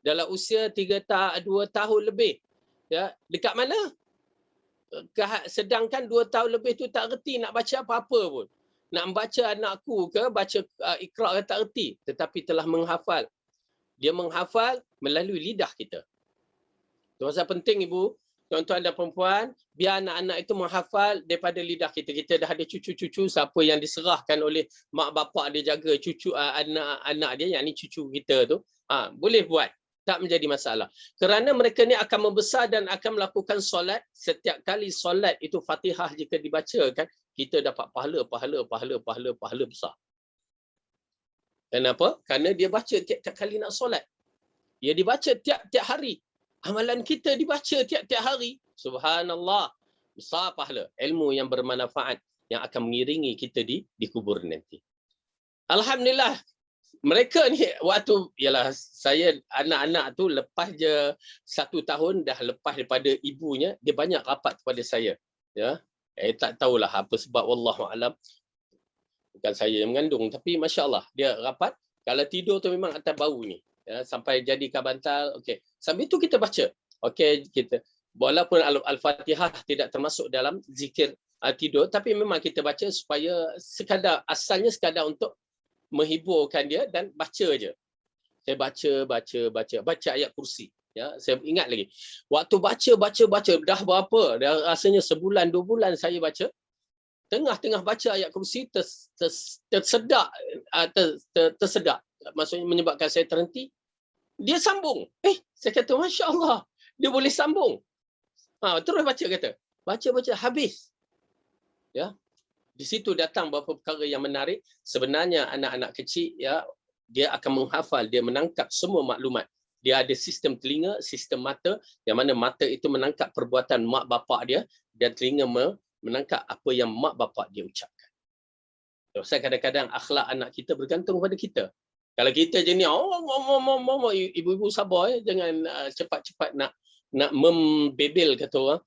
dalam usia 2 tahun lebih, ya. Dekat mana? Sedangkan 2 tahun lebih tu tak reti nak baca apa-apa pun. Nak membaca anakku ke baca Iqra ke tak reti, tetapi telah menghafal. Dia menghafal melalui lidah kita. Itu pasal penting ibu, tuan-tuan dan perempuan, biar anak-anak itu menghafal daripada lidah kita. Kita dah ada cucu-cucu, siapa yang diserahkan oleh mak bapak dia jaga cucu anak-anak dia, yang ni cucu kita tu, boleh buat. Tak menjadi masalah. Kerana mereka ni akan membesar dan akan melakukan solat. Setiap kali solat itu Fatihah jika dibacakan, kita dapat pahala besar. Kenapa? Kerana dia baca tiap-tiap kali nak solat. Dia dibaca tiap-tiap hari. Amalan kita dibaca tiap-tiap hari. Subhanallah. Besar pahala. Ilmu yang bermanfaat yang akan mengiringi kita di kubur nanti. Alhamdulillah. Mereka ni waktu, ialah saya anak-anak tu lepas je 1 tahun dah lepas daripada ibunya, dia banyak rapat kepada saya. Ya. Tak tahulah apa sebab, wallahu alam. Bukan saya yang mengandung, tapi masya-Allah dia rapat. Kalau tidur tu memang atas bau ni. Ya, sampai jadikan bantal. Okey. Sambil tu kita baca. Okey, kita walaupun Al-Fatihah tidak termasuk dalam zikir tidur, tapi memang kita baca supaya asalnya sekadar untuk menghiburkan dia dan baca je. Saya baca ayat kursi. Ya, saya ingat lagi. Waktu baca dah berapa? Dah rasanya sebulan, 2 bulan saya baca. Tengah-tengah baca ayat kursi tersedak, tersedak. Maksudnya menyebabkan saya terhenti. Dia sambung. Saya kata Masya Allah. Dia boleh sambung. Terus baca kata. Baca habis. Ya. Di situ datang beberapa perkara yang menarik. Sebenarnya anak-anak kecil, ya, dia akan menghafal, dia menangkap semua maklumat. Dia ada sistem telinga, sistem mata, yang mana mata itu menangkap perbuatan mak bapak dia, dan telinga menangkap apa yang mak bapak dia ucapkan. Saya kadang-kadang akhlak anak kita bergantung pada kita. Kalau kita je ni, ibu-ibu sabar, jangan cepat-cepat nak membebel, kata orang.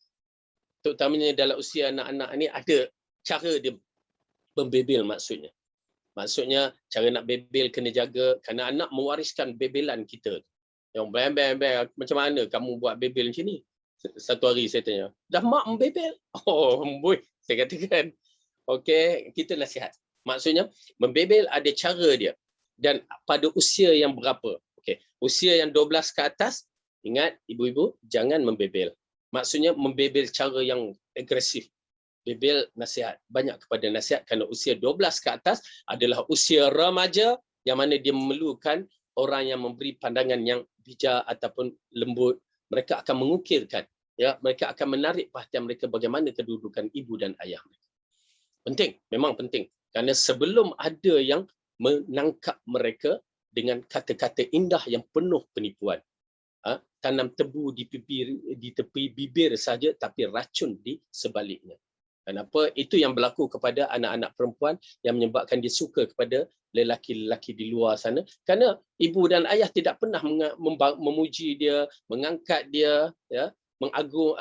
Terutamanya dalam usia anak-anak ni, ada cara dia membebel maksudnya. Maksudnya, cara nak bebel kena jaga, kerana anak mewariskan bebelan kita. Yang bang, macam mana kamu buat bebel macam ni? Satu hari saya tanya, dah mak membebel? Boy, saya katakan. Okey, kita nasihat. Maksudnya, membebel ada cara dia. Dan pada usia yang berapa? Okey, usia yang 12 ke atas, ingat ibu-ibu, jangan membebel. Maksudnya, membebel cara yang agresif. Bebel nasihat. Banyak kepada nasihat, kerana usia 12 ke atas adalah usia remaja, yang mana dia memerlukan orang yang memberi pandangan yang bijak ataupun lembut. Mereka akan mengukirkan, ya, mereka akan menarik perhatian mereka bagaimana kedudukan ibu dan ayah mereka. Penting, memang penting. Kerana sebelum ada yang menangkap mereka dengan kata-kata indah yang penuh penipuan. Tanam tebu di tepi bibir saja, tapi racun di sebaliknya. Kenapa? Itu yang berlaku kepada anak-anak perempuan yang menyebabkan dia suka kepada lelaki-lelaki di luar sana. Kerana ibu dan ayah tidak pernah memuji dia, mengangkat dia, ya, mengagung,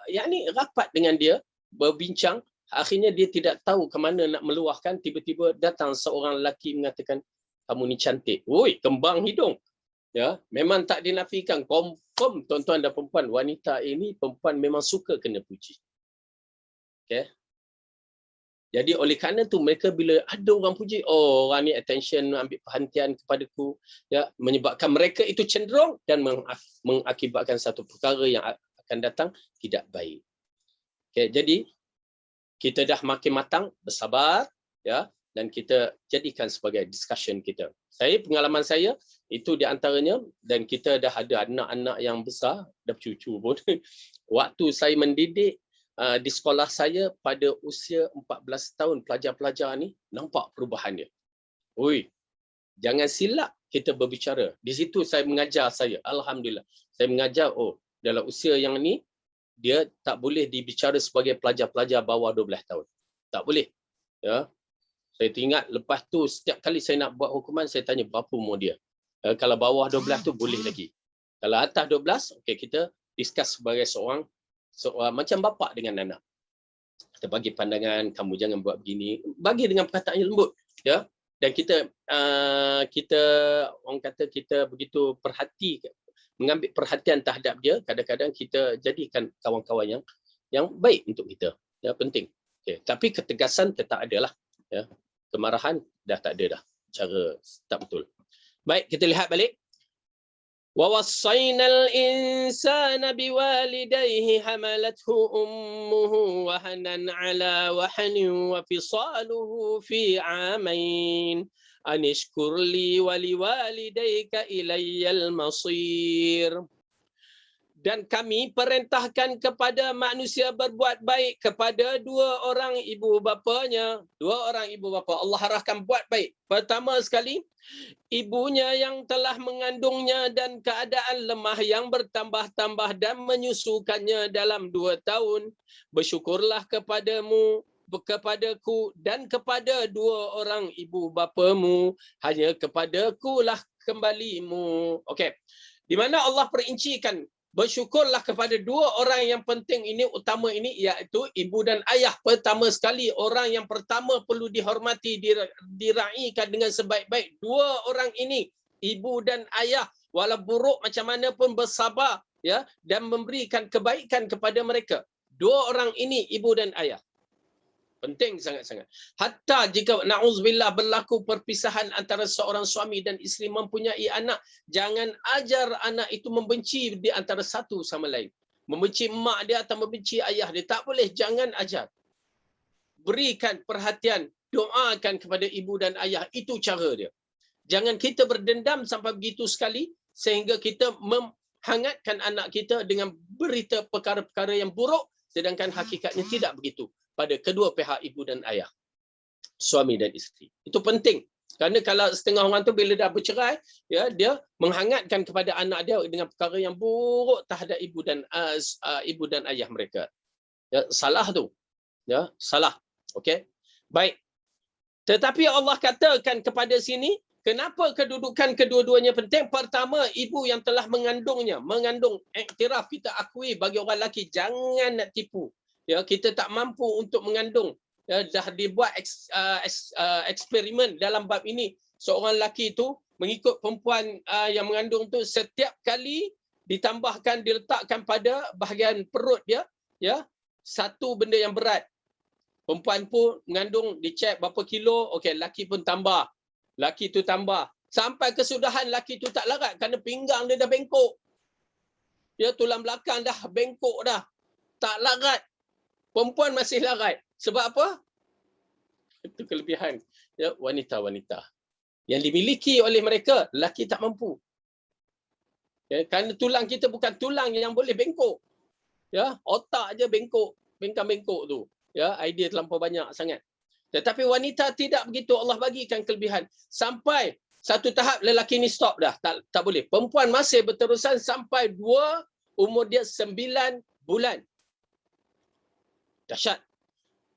yakni rapat dengan dia, berbincang. Akhirnya dia tidak tahu ke mana nak meluahkan. Tiba-tiba datang seorang lelaki mengatakan, kamu ni cantik. Woi, kembang hidung. Ya, memang tak dinafikan. Confirm tuan-tuan dan perempuan, wanita ini perempuan memang suka kena puji. Okay. Jadi oleh kerana tu mereka bila ada orang puji, orang ni attention, ambil perhatian kepadaku, ya, menyebabkan mereka itu cenderung dan mengakibatkan satu perkara yang akan datang tidak baik. Okay, jadi kita dah makin matang, bersabar, ya, dan kita jadikan sebagai discussion kita. Pengalaman saya itu di antaranya, dan kita dah ada anak-anak yang besar, dah cucu pun. Waktu saya mendidik di sekolah saya pada usia 14 tahun, pelajar-pelajar ni nampak perubahan dia. Oi, jangan silap kita berbicara. Di situ saya mengajar saya. Alhamdulillah. Saya mengajar, dalam usia yang ni, dia tak boleh dibicara sebagai pelajar-pelajar bawah 12 tahun. Tak boleh. Ya. Saya teringat lepas tu setiap kali saya nak buat hukuman, saya tanya berapa umur dia. Kalau bawah 12 tu boleh lagi. Kalau atas 12, okey, kita discuss sebagai seorang macam bapa dengan anak. Kita bagi pandangan, kamu jangan buat begini. Bagi dengan perkataan yang lembut, ya. Dan kita orang kata kita begitu mengambil perhatian terhadap dia. Kadang-kadang kita jadikan kawan-kawan yang baik untuk kita. Ya, penting. Okay. Tapi ketegasan tetap ada lah. Ya. Kemarahan dah tak ada dah. Cara tak betul. Baik, kita lihat balik. وَوَصَّيْنَا الْإِنسَانَ بِوَالِدَيْهِ حَمَلَتْهُ أُمُّهُ وَهَنًا عَلَى وَحْنٍ وَفِصَالُهُ فِي عَامَيْنِ أَنِ اشْكُرْ لِي وَلِوَالِدَيْكَ إِلَيَّ الْمَصِيرُ. Dan kami perintahkan kepada manusia berbuat baik kepada dua orang ibu bapanya. Dua orang ibu bapa. Allah arahkan buat baik. Pertama sekali, ibunya yang telah mengandungnya dan keadaan lemah yang bertambah-tambah dan menyusukannya dalam 2 tahun. Bersyukurlah kepadamu, kepadaku dan kepada dua orang ibu bapamu. Hanya kepadakulah kembalimu. Okey. Di mana Allah perincikan bersyukurlah kepada dua orang yang penting ini, utama ini, iaitu ibu dan ayah. Pertama sekali, orang yang pertama perlu dihormati, diraikan dengan sebaik-baik. Dua orang ini, ibu dan ayah, walau buruk macam mana pun bersabar, ya, dan memberikan kebaikan kepada mereka. Dua orang ini, ibu dan ayah. Penting sangat-sangat. Hatta jika na'udzubillah berlaku perpisahan antara seorang suami dan isteri mempunyai anak, jangan ajar anak itu membenci di antara satu sama lain. Membenci mak dia atau membenci ayah dia. Tak boleh, jangan ajar. Berikan perhatian, doakan kepada ibu dan ayah. Itu cara dia. Jangan kita berdendam sampai begitu sekali sehingga kita menghangatkan anak kita dengan berita perkara-perkara yang buruk, sedangkan hakikatnya tidak begitu pada kedua pihak ibu dan ayah, suami dan isteri. Itu penting. Kerana kalau setengah orang tu bila dah bercerai, ya, dia menghangatkan kepada anak dia dengan perkara yang buruk terhadap ibu dan ayah mereka. Ya, salah tu. Ya, salah. Okey. Baik. Tetapi Allah katakan kepada sini, kenapa kedudukan kedua-duanya penting? Pertama, ibu yang telah mengandungnya, mengandung, iktiraf, kita akui bagi orang lelaki, jangan nak tipu. Ya, kita tak mampu untuk mengandung. Ya, dah dibuat eksperimen dalam bab ini. Seorang lelaki itu mengikut perempuan yang mengandung tu, setiap kali ditambahkan, diletakkan pada bahagian perut dia, ya, satu benda yang berat. Perempuan pun mengandung, dicek berapa kilo, okey, lelaki pun tambah. Lelaki tu tambah. Sampai kesudahan lelaki tu tak larat kerana pinggang dia dah bengkok. Ya, tulang belakang dah bengkok dah. Tak larat. Perempuan masih larat. Sebab apa? Itu kelebihan, ya, wanita-wanita yang dimiliki oleh mereka. Lelaki tak mampu. Ya, kerana tulang kita bukan tulang yang boleh bengkok. Ya, otak aja bengkok, bengkak-bengkok tu. Ya, idea terlampau banyak sangat. Tetapi wanita tidak begitu. Allah bagikan kelebihan. Sampai satu tahap lelaki ni stop dah. Tak boleh. Perempuan masih berterusan sampai umur dia 9 bulan. Dahsyat.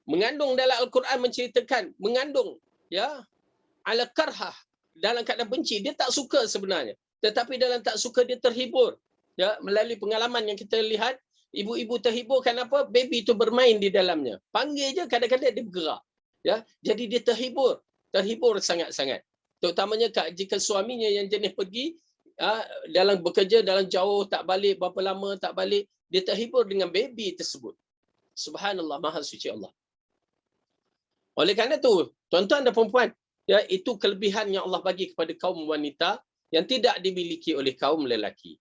Mengandung dalam Al-Quran menceritakan mengandung, ya, ala karhah, dalam keadaan benci. Dia tak suka sebenarnya. Tetapi dalam tak suka dia terhibur. Ya, melalui pengalaman yang kita lihat, ibu-ibu terhibur kenapa? Baby itu bermain di dalamnya. Panggil je kadang-kadang dia bergerak. Ya, jadi dia terhibur sangat-sangat. Terutamanya jika suaminya yang jenis pergi dalam bekerja dalam jauh, tak balik berapa lama, tak balik, dia terhibur dengan baby tersebut. Subhanallah, maha suci Allah. Oleh kerana tu, tuan-tuan dan puan-puan, ya, itu kelebihan yang Allah bagi kepada kaum wanita yang tidak dimiliki oleh kaum lelaki.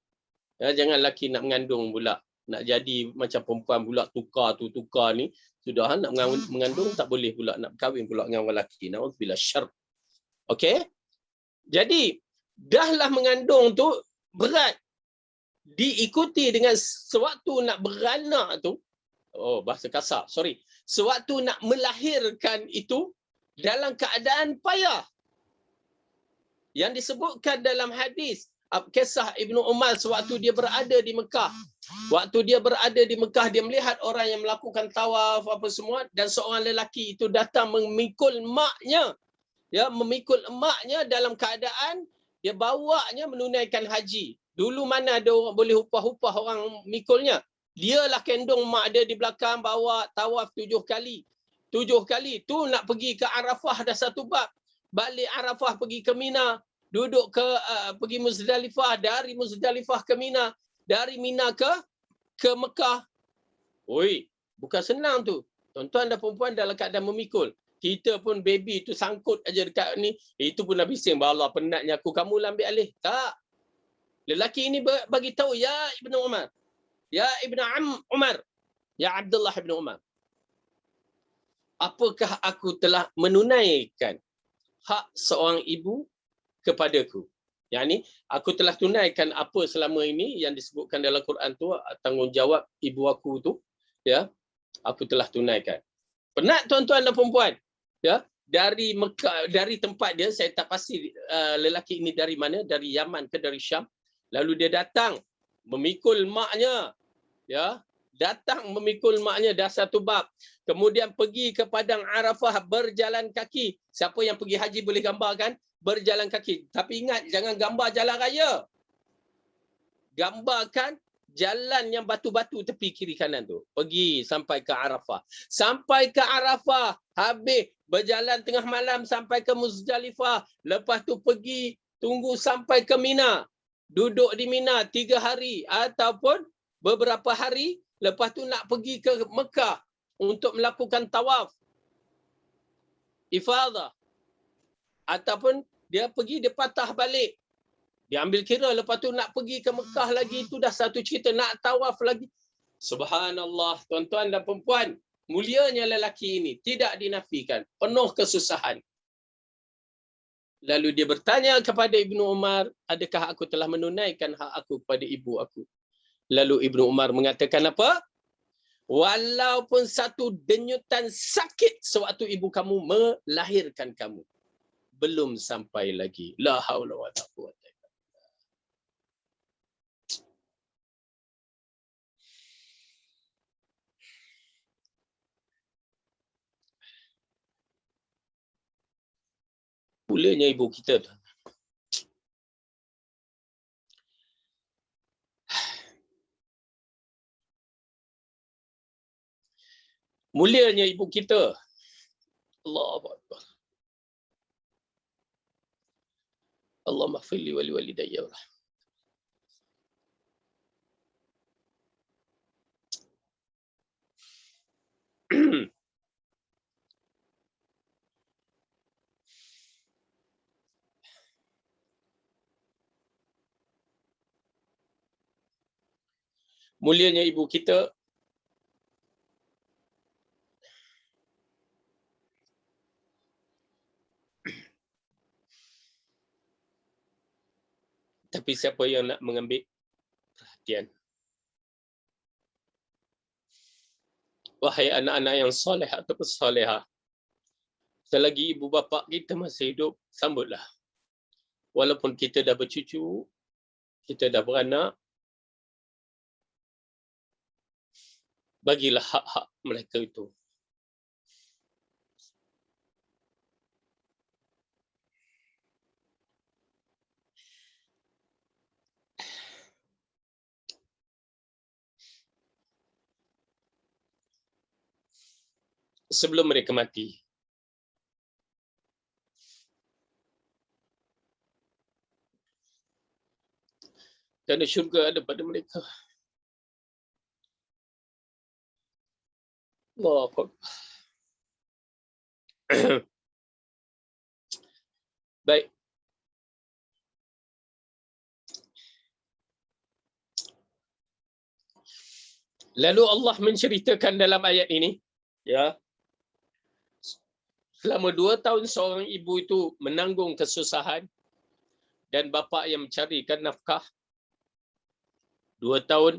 Ya, jangan lelaki nak mengandung pula, nak jadi macam perempuan pula, tukar ni. Sudah nak mengandung tak boleh pula, nak kahwin pula dengan orang lelaki. Na'udzubillah syarr. Okey? Jadi, dahlah mengandung tu berat. Diikuti dengan sewaktu nak beranak tu, bahasa kasar, sorry. Sewaktu nak melahirkan itu dalam keadaan payah. Yang disebutkan dalam hadis, kisah Ibnu Umar sewaktu dia berada di Mekah. Waktu dia berada di Mekah, dia melihat orang yang melakukan tawaf apa semua, dan seorang lelaki itu datang memikul maknya. Ya, memikul emaknya dalam keadaan dia bawanya menunaikan haji. Dulu mana ada orang boleh upah-upah orang mikulnya. Dialah kendong mak dia di belakang, bawa tawaf 7 kali. 7 kali tu nak pergi ke Arafah dah satu bab. Balik Arafah pergi ke Mina, duduk pergi Muzdalifah, dari Muzdalifah ke Mina, dari Mina ke Mekah. Oi, bukan senang tu. Tuan-tuan dan puan-puan dalam keadaan memikul. Kita pun baby tu sangkut aja dekat ni. Itu pun dah bising, Allah penatnya aku, kamu lah ambil alih. Tak. Lelaki ini bagi tahu, ya Ibnu Umar, ya Ibnu Umar, ya Abdullah Ibnu Umar, apakah aku telah menunaikan hak seorang ibu kepadaku? Yang ni, aku telah tunaikan apa selama ini yang disebutkan dalam Quran tu, tanggungjawab ibu aku tu, ya, aku telah tunaikan. Penat tuan-tuan dan puan-puan, ya, dari Mekah, dari tempat dia, saya tak pasti lelaki ini dari mana, dari Yaman ke dari Syam. Lalu dia datang memikul maknya, ya, datang memikul maknya dah satu bab. Kemudian pergi ke padang Arafah berjalan kaki. Siapa yang pergi haji boleh gambarkan berjalan kaki. Tapi ingat, jangan gambar jalan raya. Gambarkan jalan yang batu-batu tepi kiri kanan tu. Pergi sampai ke Arafah. Sampai ke Arafah, habis berjalan tengah malam sampai ke Muzdalifah. Lepas tu pergi tunggu sampai ke Mina. Duduk di Mina 3 hari ataupun beberapa hari. Lepas tu nak pergi ke Mekah untuk melakukan tawaf. ifadah. Ataupun dia pergi, dia patah balik. Dia ambil kira, lepas tu nak pergi ke Mekah lagi, itu dah satu cerita. Nak tawaf lagi. Subhanallah, tuan-tuan dan perempuan. Mulianya lelaki ini, tidak dinafikan. Penuh kesusahan. Lalu dia bertanya kepada Ibnu Umar, adakah aku telah menunaikan hak aku kepada ibu aku? Lalu Ibnu Umar mengatakan apa? Walaupun satu denyutan sakit sewaktu ibu kamu melahirkan kamu, belum sampai lagi. La haula wa la quwwata. Mulanya ibu kita tu. Mulianya ibu kita. Allahu Akbar. Allahumma ighfir li wa li walidayya. Mulianya ibu kita. Tapi siapa yang nak mengambil perhatian? Wahai anak-anak yang soleh atau solehah, selagi ibu bapa kita masih hidup, sambutlah. Walaupun kita dah bercucu, kita dah beranak, bagilah hak-hak mereka itu. Sebelum mereka mati. Kerana syurga ada pada mereka. Allahu Akbar. Baik. Lalu Allah menceritakan dalam ayat ini, ya, selama 2 tahun seorang ibu itu menanggung kesusahan dan bapa yang mencarikan nafkah. 2 tahun,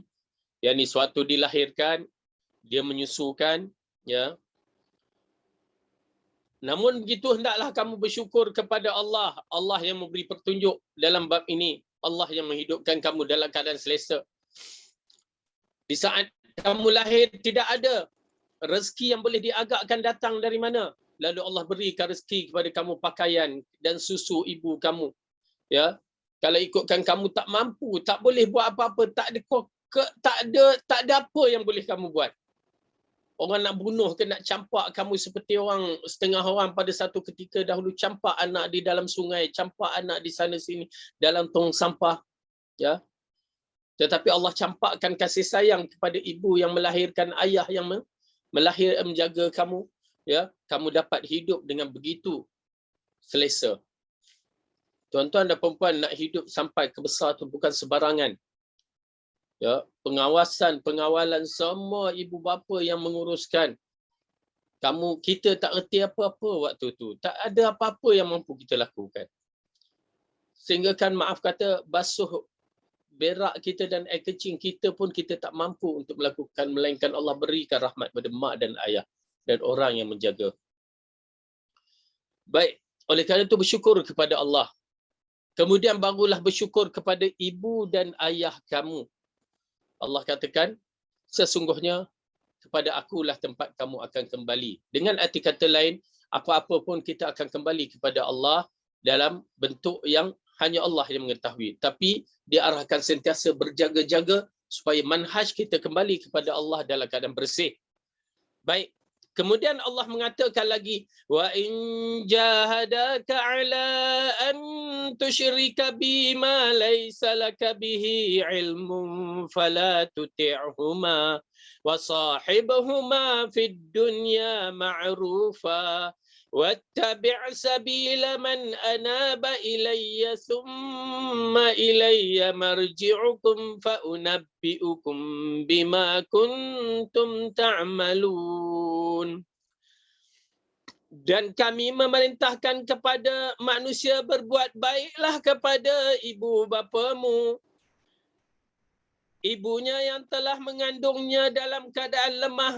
yakni suatu dilahirkan, dia menyusukan, ya. Namun begitu hendaklah kamu bersyukur kepada Allah. Allah yang memberi petunjuk dalam bab ini. Allah yang menghidupkan kamu dalam keadaan selesa. Di saat kamu lahir tidak ada rezeki yang boleh diagakkan datang dari mana. Lalu Allah berikan rezeki kepada kamu pakaian dan susu ibu kamu. Ya. Kalau ikutkan kamu tak mampu, tak boleh buat apa-apa, tak ada apa yang boleh kamu buat. Orang nak bunuh ke nak campak kamu seperti orang setengah orang pada satu ketika dahulu campak anak di dalam sungai, campak anak di sana sini dalam tong sampah, ya. Tetapi Allah campakkan kasih sayang kepada ibu yang melahirkan, ayah yang menjaga kamu, ya. Kamu dapat hidup dengan begitu selesa. Tuan-tuan dan puan nak hidup sampai ke besar tu bukan sebarangan. Ya, pengawalan semua ibu bapa yang menguruskan. Kita tak erti apa-apa waktu tu. Tak ada apa-apa yang mampu kita lakukan. Sehingga kan maaf kata basuh berak kita dan air kecing kita pun kita tak mampu untuk melakukan, melainkan Allah berikan rahmat pada mak dan ayah dan orang yang menjaga. Baik, oleh kerana itu bersyukur kepada Allah. Kemudian barulah bersyukur kepada ibu dan ayah kamu. Allah katakan, sesungguhnya kepada akulah tempat kamu akan kembali. Dengan arti kata lain, apa-apa pun kita akan kembali kepada Allah dalam bentuk yang hanya Allah yang mengetahui. Tapi diarahkan sentiasa berjaga-jaga supaya manhaj kita kembali kepada Allah dalam keadaan bersih. Baik. Kemudian Allah mengatakan lagi, wa in jahadaka ala an tusyrika bima laysa laka bihi ilmun fala tuti'huma wa sahibhuma fid dunya ma'rufa wattabi' sabila man anaba ilayya thumma ilayya marji'ukum fa unabbi'ukum bima kuntum ta'malun. Dan kami memerintahkan kepada manusia berbuat baiklah kepada ibu bapamu, ibunya yang telah mengandungnya dalam keadaan lemah,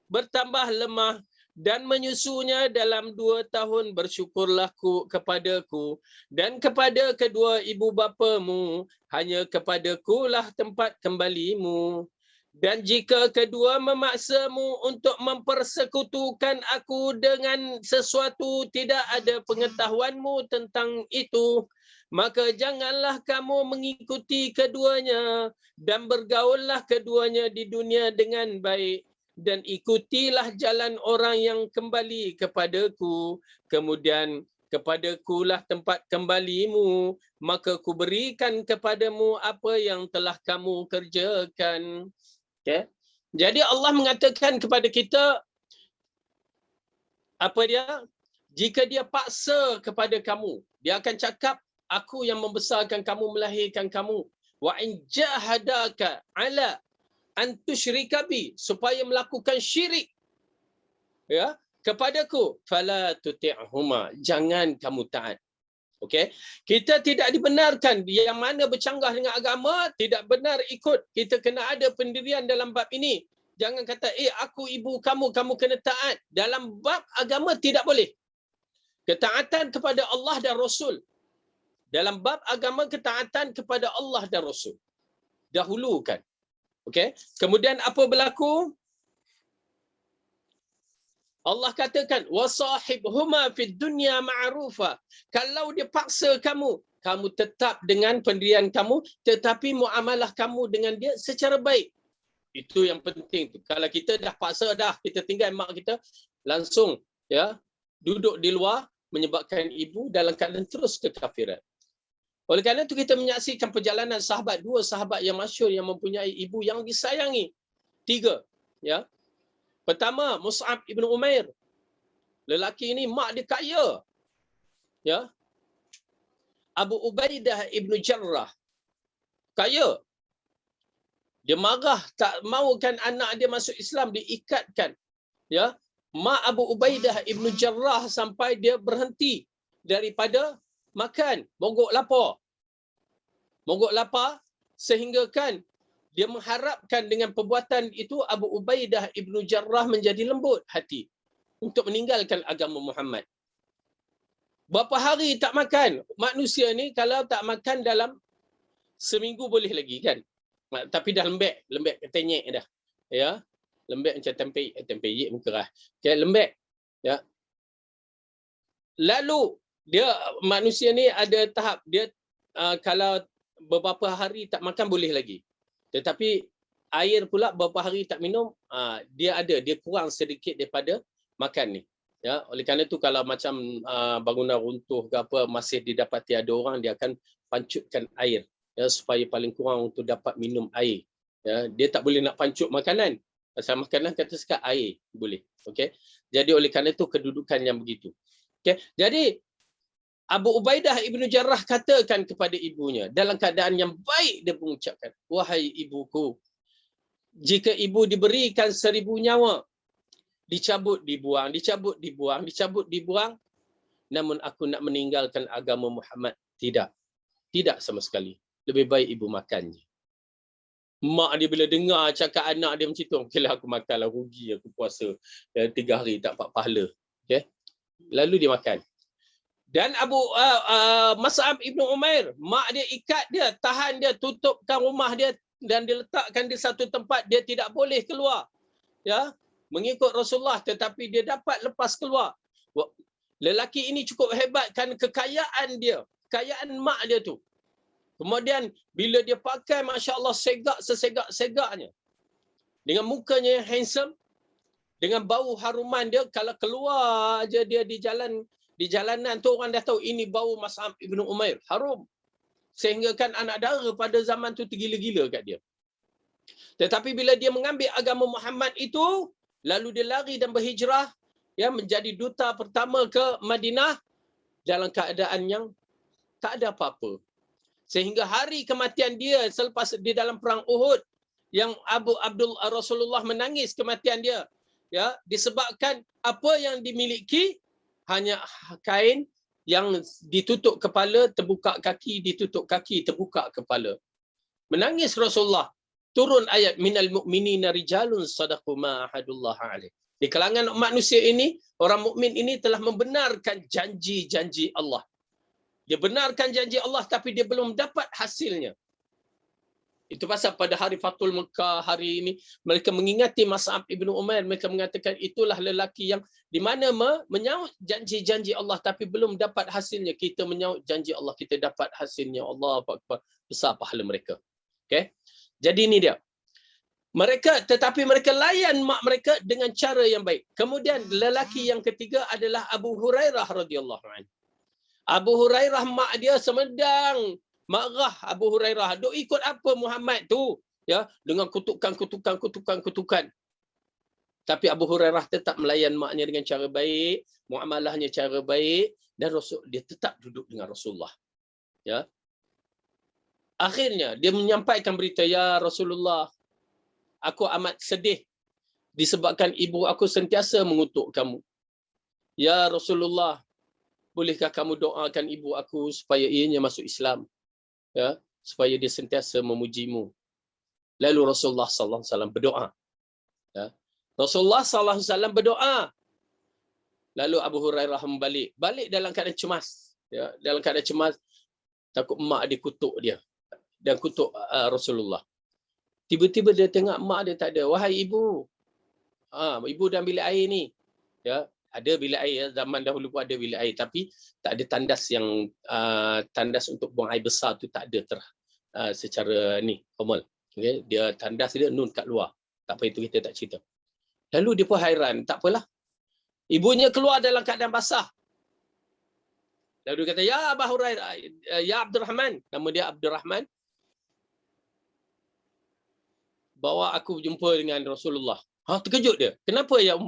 bertambah lemah, dan menyusunya dalam 2 tahun, bersyukurlah kepadaku dan kepada kedua ibu bapamu, hanya kepadaku lah tempat kembalimu. Dan jika kedua memaksamu untuk mempersekutukan aku dengan sesuatu, tidak ada pengetahuanmu tentang itu, maka janganlah kamu mengikuti keduanya, dan bergaullah keduanya di dunia dengan baik, dan ikutilah jalan orang yang kembali kepadaku, kemudian kepadakulah tempat kembalimu, maka kuberikan kepadamu apa yang telah kamu kerjakan. Okay. Jadi Allah mengatakan kepada kita, apa dia? Jika dia paksa kepada kamu, dia akan cakap, aku yang membesarkan kamu, melahirkan kamu. Wa in jahadaka ala an tusyrika bi, supaya melakukan syirik, ya, kepadaku, fala tuti'huma, jangan kamu taat. Okey, kita tidak dibenarkan, yang mana bercanggah dengan agama tidak benar ikut. Kita kena ada pendirian dalam bab ini. Jangan kata aku ibu kamu, kamu kena taat. Dalam bab agama tidak boleh. Ketaatan kepada Allah dan Rasul. Dalam bab agama, ketaatan kepada Allah dan Rasul dahulukan. Okey, kemudian apa berlaku? Allah katakan, wasahibhuma fid dunya ma'rufa. Kalau dia paksa kamu, kamu tetap dengan pendirian kamu, tetapi muamalah kamu dengan dia secara baik. Itu yang penting tu. Kalau kita dah paksa dah, kita tinggal mak kita, langsung ya duduk di luar, menyebabkan ibu dalam keadaan terus kekafiran. Oleh kerana itu kita menyaksikan perjalanan sahabat, 2 sahabat yang masyhur yang mempunyai ibu yang disayangi. 3, ya. Pertama, Mus'ab ibn Umair. Lelaki ini mak dia kaya. Ya. Abu Ubaidah ibn Jarrah. Kaya. Dia marah, tak maukan anak dia masuk Islam, diikatkan. Ya. Mak Abu Ubaidah ibn Jarrah sampai dia berhenti daripada makan, mogok lapar. Mogok lapar sehingga kan dia mengharapkan dengan perbuatan itu Abu Ubaidah ibn Jarrah menjadi lembut hati untuk meninggalkan agama Muhammad. Berapa hari tak makan? Manusia ni kalau tak makan dalam seminggu boleh lagi kan? Tapi dah lembek ketenyek dah. Ya. Lembek macam tempeyek muka kerah. Okay, lembek. Ya. Lalu dia manusia ni ada tahap dia kalau beberapa hari tak makan boleh lagi. Tetapi air pula beberapa hari tak minum, dia kurang sedikit daripada makan ni. Ya, oleh kerana itu kalau macam bangunan runtuh ke apa masih didapati ada orang, dia akan pancutkan air ya supaya paling kurang untuk dapat minum air. Ya, dia tak boleh nak pancut makanan. Pasal makanan kata sekat air boleh. Okey. Jadi oleh kerana itu kedudukan yang begitu. Okey. Jadi Abu Ubaidah ibn Jarrah katakan kepada ibunya dalam keadaan yang baik, dia mengucapkan, wahai ibuku, jika ibu diberikan 1000 nyawa, dicabut dibuang, dicabut dibuang, dicabut dibuang, namun aku nak meninggalkan agama Muhammad, tidak sama sekali. Lebih baik ibu makannya. Mak dia bila dengar cakap anak dia macam tu, okeylah aku makanlah, rugi aku puasa 3 hari tak dapat pahala. Okey. Lalu dia makan. Dan Abu Mus'ab ibn Umair, mak dia ikat dia, tahan dia, tutupkan rumah dia dan diletakkan di satu tempat, dia tidak boleh keluar. Ya, mengikut Rasulullah, tetapi dia dapat lepas keluar. Lelaki ini cukup hebat kan kekayaan dia, kekayaan mak dia tu. Kemudian bila dia pakai, masya-Allah, segak sesegak-segaknya. Dengan mukanya yang handsome, dengan bau haruman dia, kalau keluar aja dia di jalanan tu orang dah tahu ini bau Mus'ab ibn Umair, harum. Sehingga kan anak dara pada zaman tu tergila-gila kat dia. Tetapi bila dia mengambil agama Muhammad itu, lalu dia lari dan berhijrah, ya menjadi duta pertama ke Madinah dalam keadaan yang tak ada apa-apa. Sehingga hari kematian dia selepas di dalam perang Uhud yang Rasulullah menangis kematian dia, ya, disebabkan apa yang dimiliki hanya kain yang ditutup kepala, terbuka kaki, ditutup kaki, terbuka kepala. Menangis Rasulullah. Turun ayat minal mu'minina rijalun sadaqu ma ahadullah alaih. Di kalangan manusia ini, orang mukmin ini telah membenarkan janji-janji Allah. Dia benarkan janji Allah tapi dia belum dapat hasilnya. Itu pasal pada hari Fathul Mekah hari ini mereka mengingati Mus'ab ibnu Umair, mereka mengatakan itulah lelaki yang di mana menyaut janji-janji Allah tapi belum dapat hasilnya. Kita menyaut janji Allah, kita dapat hasilnya. Allahu Akbar. Besar pahala mereka. Okey. Jadi ini dia. Tetapi mereka layan mak mereka dengan cara yang baik. Kemudian lelaki yang ketiga adalah Abu Hurairah radhiyallahu anhu. Abu Hurairah mak dia semedang marah. Abu Hurairah duk ikut apa Muhammad tu, ya, dengan kutukan. Tapi Abu Hurairah tetap melayan maknya dengan cara baik, muamalahnya cara baik, dan Rasul dia tetap duduk dengan Rasulullah. Ya. Akhirnya dia menyampaikan berita, ya Rasulullah, aku amat sedih disebabkan ibu aku sentiasa mengutuk kamu. Ya Rasulullah, bolehkah kamu doakan ibu aku supaya ianya masuk Islam? Ya, supaya dia sentiasa memujimu. Lalu Rasulullah sallallahu alaihi wasallam berdoa. Ya. Rasulullah sallallahu alaihi wasallam berdoa. Lalu Abu Hurairah balik dalam keadaan cemas. Ya, dalam keadaan cemas, takut mak dia kutuk dia dan kutuk Rasulullah. Tiba-tiba dia tengok mak dia tak ada. Wahai ibu, ibu dalam bilik air ni. Ya, ada bilik air, ya. Zaman dahulu pun ada bilik air, tapi tak ada tandas yang tandas untuk buang air besar tu tak ada secara ni formal. Okay? Dia tandas dia nun kat luar. Tak apa, itu kita tak cerita. Lalu dia pun hairan, tak apalah. Ibunya keluar dalam keadaan basah. Lalu dia kata, ya Abu Hurairah, ya Abdurrahman, nama dia Abdurrahman, bawa aku jumpa dengan Rasulullah. Terkejut dia. Kenapa ya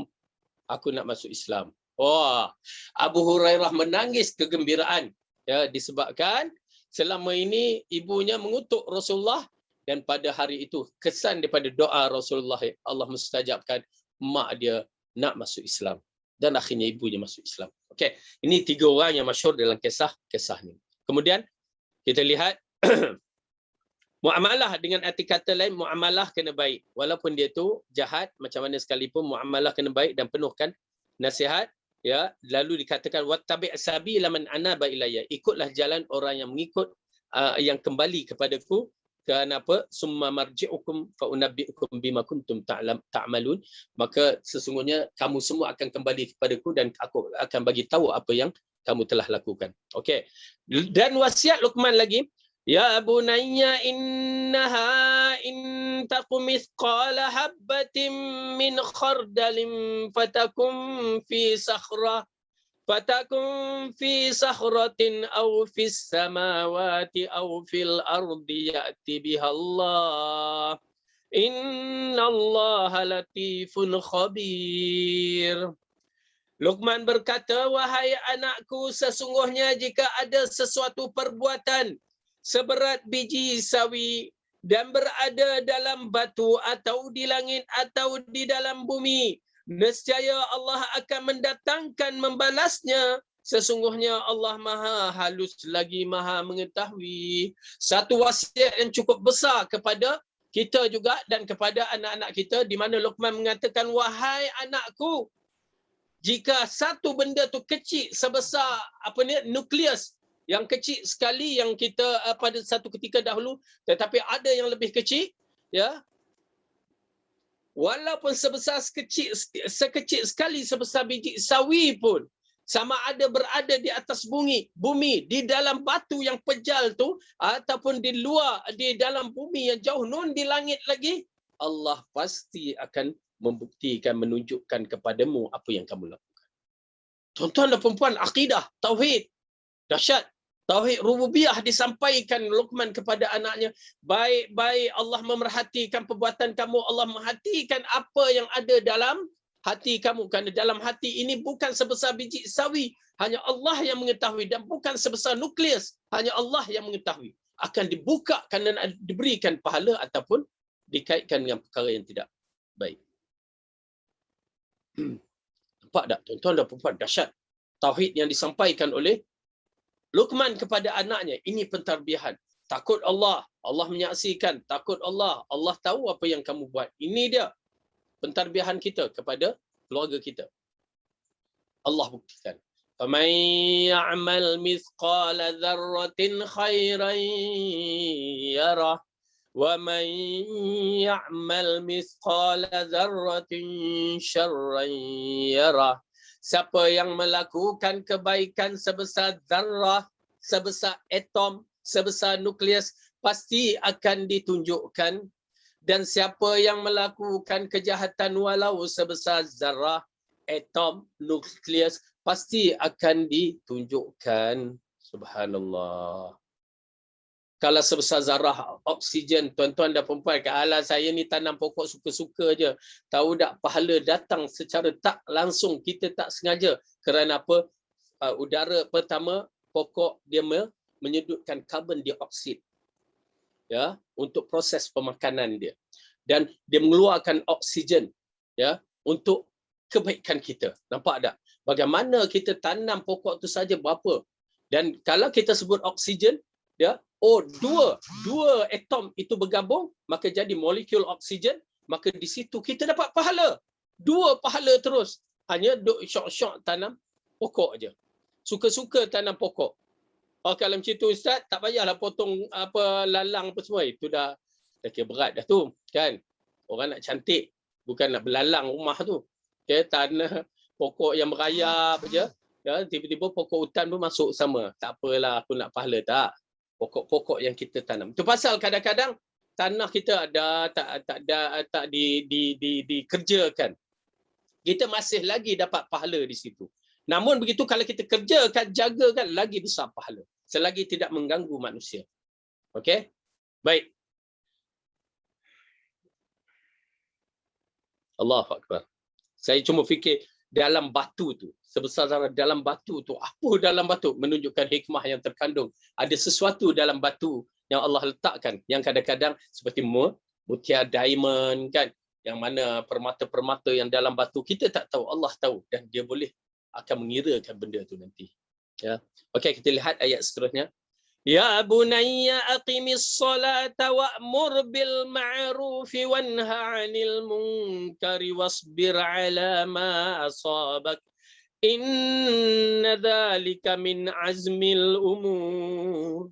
aku nak masuk Islam? Wah, Abu Hurairah menangis kegembiraan, ya, disebabkan selama ini ibunya mengutuk Rasulullah dan pada hari itu kesan daripada doa Rasulullah, Allah mustajabkan, mak dia nak masuk Islam dan akhirnya ibunya masuk Islam. Okey, ini 3 orang yang masyhur dalam kisah ni. Kemudian kita lihat muamalah dengan arti kata lain, muamalah kena baik. Walaupun dia tu jahat macam mana sekalipun, muamalah kena baik dan penuhkan nasihat, ya. Lalu dikatakan wattabi' sabila man anaba ilayya, ikutlah jalan orang yang mengikut yang kembali kepadaku. Kenapa? Summa marji'ukum fa unabbi'ukum bima kuntum ta'malun, maka sesungguhnya kamu semua akan kembali kepadaku dan aku akan bagi tahu apa yang kamu telah lakukan. Okey. Dan wasiat Luqman lagi, ya bunayya innaha in taqum mithqala habbatin min khardalin fatakum fi sakhratin aw fis samawati aw fil ardi ya'ti biha Allah. Innallaha latifun khabir. Luqman berkata, wahai anakku, sesungguhnya jika ada sesuatu perbuatan seberat biji sawi dan berada dalam batu atau di langit atau di dalam bumi, nescaya Allah akan mendatangkan membalasnya. Sesungguhnya Allah Maha halus lagi Maha mengetahui. Satu wasiat yang cukup besar kepada kita juga dan kepada anak-anak kita, di mana Luqman mengatakan, wahai anakku, jika satu benda tu kecil sebesar nukleus, yang kecil sekali yang kita pada satu ketika dahulu, tetapi ada yang lebih kecil, ya, walaupun sekecil sekali sebesar biji sawi pun, sama ada berada di atas bumi, di dalam batu yang pejal tu, ataupun di luar, di dalam bumi yang jauh nun di langit lagi, Allah pasti akan membuktikan, menunjukkan kepadamu apa yang kamu lakukan. Tuan-tuan dan puan-puan, akidah, tauhid, dahsyat. Tauhid rububiyah disampaikan Luqman kepada anaknya. Baik-baik Allah memerhatikan perbuatan kamu, Allah memerhatikan apa yang ada dalam hati kamu, kerana dalam hati ini bukan sebesar biji sawi, hanya Allah yang mengetahui, dan bukan sebesar nukleus, hanya Allah yang mengetahui. Akan dibuka kerana diberikan pahala ataupun dikaitkan dengan perkara yang tidak baik. Nampak tak tuan-tuan dan puan-puan, dahsyat tauhid yang disampaikan oleh Luqman kepada anaknya. Ini pentarbiahan. Takut Allah, Allah menyaksikan. Takut Allah, Allah tahu apa yang kamu buat. Ini dia pentarbiahan kita kepada keluarga kita. Allah buktikan. فَمَنْ يَعْمَلْ مِثْقَالَ ذَرَّةٍ خَيْرًا يَرَهُ وَمَنْ يَعْمَلْ مِثْقَالَ ذَرَّةٍ شَرًّا يَرَهُ. Siapa yang melakukan kebaikan sebesar zarrah, sebesar atom, sebesar nukleus, pasti akan ditunjukkan. Dan siapa yang melakukan kejahatan walau sebesar zarrah, atom, nukleus, pasti akan ditunjukkan. Subhanallah. Kalau sebesar zarah oksigen, tuan-tuan dan puan-puan, ala saya ni tanam pokok suka-suka je. Tahu tak, pahala datang secara tak langsung, kita tak sengaja. Kerana apa? Udara pertama, pokok dia menyedutkan karbon dioksida, ya, untuk proses pemakanan dia. Dan dia mengeluarkan oksigen, ya, untuk kebaikan kita. Nampak tak? Bagaimana kita tanam pokok tu saja berapa? Dan kalau kita sebut oksigen, ya, dua atom itu bergabung, maka jadi molekul oksigen, maka di situ kita dapat pahala. 2 pahala terus. Hanya duk syok-syok tanam pokok je. Suka-suka tanam pokok. Oh, kalau macam tu ustaz, tak payahlah potong apa lalang apa semua. Itu dah kira berat dah tu, kan? Orang nak cantik, bukan nak belalang rumah tu. Okay, tanah pokok yang merayap je. Ya, tiba-tiba pokok hutan pun masuk sama. Tak apalah, aku nak pahala tak. Pokok-pokok yang kita tanam. Itu pasal kadang-kadang tanah kita tak dikerjakan. Kita masih lagi dapat pahala di situ. Namun begitu kalau kita kerjakan, jagakan, lagi besar pahala. Selagi tidak mengganggu manusia. Okey? Baik. Allahu Akbar. Saya cuma fikir dalam batu tu, sebesar zarah dalam batu tu, apa dalam batu? Menunjukkan hikmah yang terkandung. Ada sesuatu dalam batu yang Allah letakkan, yang kadang-kadang seperti mutiara diamond, kan? Yang mana permata-permata yang dalam batu, kita tak tahu, Allah tahu, dan dia boleh akan mengirakan benda tu nanti. Ya. Okey, kita lihat ayat seterusnya. Ya bunayya aqimis salata wa'mur bil ma'ruf wanha 'anil munkari wasbir 'ala ma asabak. Inna dzalika min azmil umur.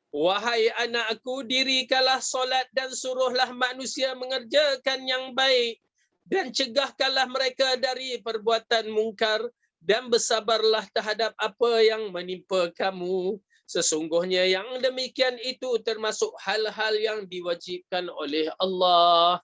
Wahai anakku, dirikanlah solat dan suruhlah manusia mengerjakan yang baik, dan cegahkanlah mereka dari perbuatan mungkar, dan bersabarlah terhadap apa yang menimpa kamu. Sesungguhnya yang demikian itu termasuk hal-hal yang diwajibkan oleh Allah.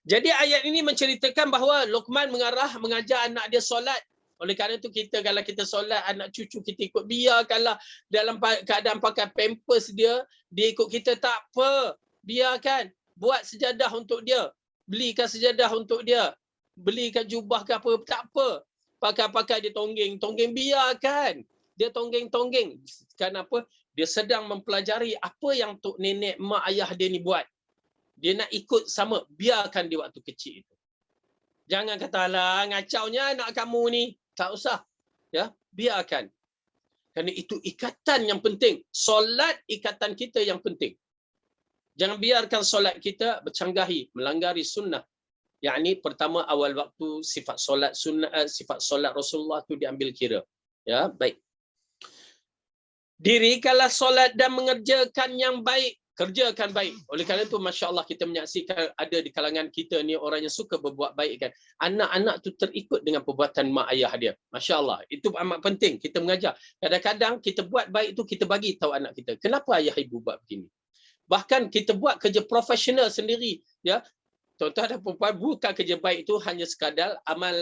Jadi ayat ini menceritakan bahawa Luqman mengajar anak dia solat. Oleh kerana itu kita, kalau kita solat, anak cucu kita ikut, biarkanlah dalam keadaan pakai pampers dia ikut kita, tak apa. Biarkan. Buat sejadah untuk dia. Belikan sejadah untuk dia. Belikan jubah ke apa, tak apa. Pakai dia tonggeng, biarkan. Dia tonggeng. Kenapa? Dia sedang mempelajari apa yang tok nenek, mak ayah dia ni buat. Dia nak ikut sama, biarkan dia waktu kecil itu. Jangan kata, alah ngacaunya anak kamu ni. Tak usah. Ya, biarkan. Kerana itu ikatan yang penting. Solat ikatan kita yang penting. Jangan biarkan solat kita bercanggahi, melanggari sunnah. Yang ini pertama, awal waktu sifat solat sunnah, sifat solat Rasulullah tu diambil kira. Ya, baik. Dirikanlah solat dan mengerjakan yang baik. Kerjakan baik. Oleh kerana itu, Masya Allah, kita menyaksikan ada di kalangan kita ni orang yang suka berbuat baik, kan. Anak-anak tu terikut dengan perbuatan mak ayah dia. Masya Allah. Itu amat penting. Kita mengajar. Kadang-kadang kita buat baik tu, kita bagi tahu anak kita. Kenapa ayah ibu buat begini? Bahkan kita buat kerja profesional sendiri. Ya. Tuan-tuan dan puan-puan, bukan kerja baik itu hanya sekadar amal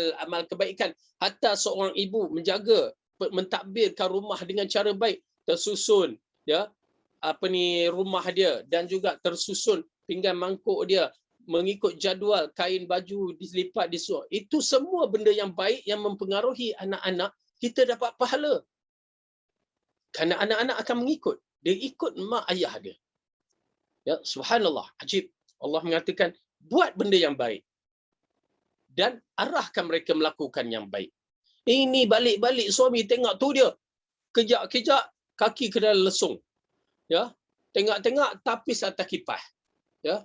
kebaikan. Hatta seorang ibu menjaga, mentadbirkan rumah dengan cara baik, tersusun, ya, rumah dia, dan juga tersusun pinggan mangkuk dia, mengikut jadual, kain baju dilipat di suruh. Itu semua benda yang baik yang mempengaruhi anak-anak, kita dapat pahala. Kerana anak-anak akan mengikut. Dia ikut mak ayah dia. Ya, subhanallah, ajib. Allah mengatakan, buat benda yang baik. Dan arahkan mereka melakukan yang baik. Ini balik-balik suami tengok tu dia. Kejap-kejap kaki ke dalam lesung. Ya. Tengok-tengok tapis atas kipas. Ya.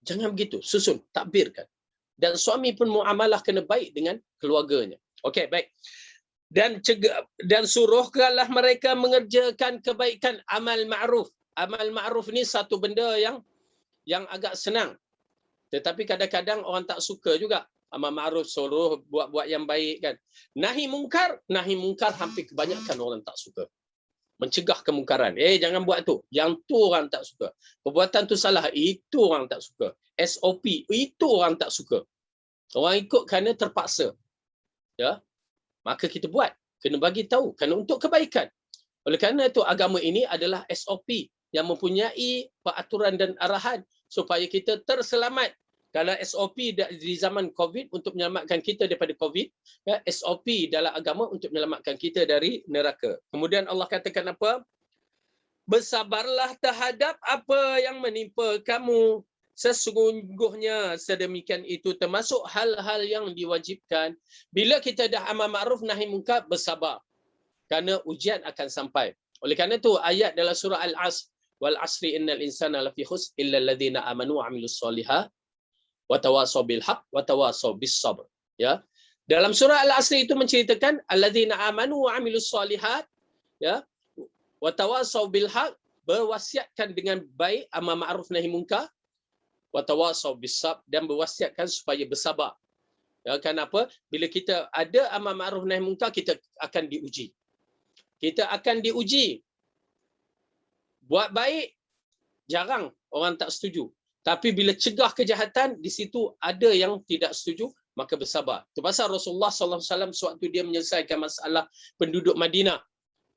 Jangan begitu. Susun, takbirkan. Dan suami pun muamalah kena baik dengan keluarganya. Okey, baik. Dan suruhkanlah mereka mengerjakan kebaikan, amal ma'ruf. Amal ma'ruf ni satu benda yang agak senang. Tetapi kadang-kadang orang tak suka juga. Amal ma'ruf suruh buat yang baik kan. Nahi mungkar hampir kebanyakan orang tak suka. Mencegah kemungkaran. Jangan buat tu. Yang tu orang tak suka. Perbuatan tu salah. Itu orang tak suka. SOP. Itu orang tak suka. Orang ikut kerana terpaksa. Ya. Maka kita buat. Kena bagi tahu. Kerana untuk kebaikan. Oleh kerana itu agama ini adalah SOP yang mempunyai peraturan dan arahan supaya kita terselamat. Kalau SOP di zaman COVID untuk menyelamatkan kita daripada COVID, ya, SOP dalam agama untuk menyelamatkan kita dari neraka. Kemudian Allah katakan apa? Bersabarlah terhadap apa yang menimpa kamu. Sesungguhnya sedemikian itu termasuk hal-hal yang diwajibkan. Bila kita dah amal ma'ruf nahi munkar, bersabar. Kerana ujian akan sampai. Oleh kerana itu ayat dalam surah Al-Asr, wal asri innal insana lafi khusr illa alladhina amanu wa amilus solihat wa tawasaw bil haqq wa tawasaw bis sabr. Ya. Dalam surah Al-Asr itu menceritakan alladhina amanu wa amilus solihat, ya, wa tawasaw bil haqq, berwasiatkan dengan baik, amal ma'ruf nahi munkar, wa tawasaw bis sabr, dan berwasiatkan supaya bersabar. Ya, kenapa? Bila kita ada amal ma'ruf nahi munkar, kita akan diuji. Kita akan diuji. Buat baik, jarang orang tak setuju. Tapi bila cegah kejahatan, di situ ada yang tidak setuju, maka bersabar. Itu pasal Rasulullah SAW sewaktu dia menyelesaikan masalah penduduk Madinah,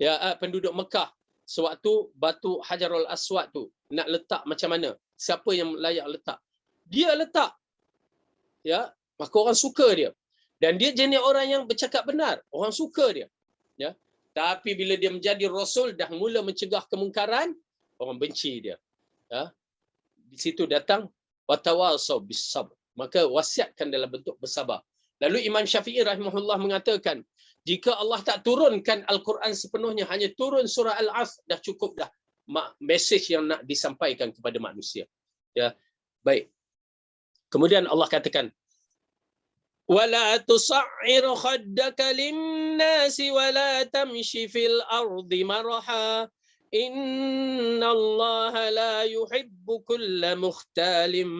ya, penduduk Mekah, sewaktu batu Hajarul Aswad tu nak letak macam mana? Siapa yang layak letak? Dia letak. Ya, maka orang suka dia. Dan dia jenis orang yang bercakap benar. Orang suka dia. Ya. Tapi bila dia menjadi Rasul, dah mula mencegah kemungkaran, orang benci dia. Ya. Di situ datang watawasaw bis sabr. Maka wasiatkan dalam bentuk bersabar. Lalu Imam Syafi'i rahimahullah mengatakan, jika Allah tak turunkan Al-Quran sepenuhnya, hanya turun surah Al-Asr, dah cukup dah mesej yang nak disampaikan kepada manusia. Ya. Baik. Kemudian Allah katakan, wala tus'ir khaddaka lin-nasi wala tamshi fil ardi maraha innallaha la yuhibbu kulla mukhtalin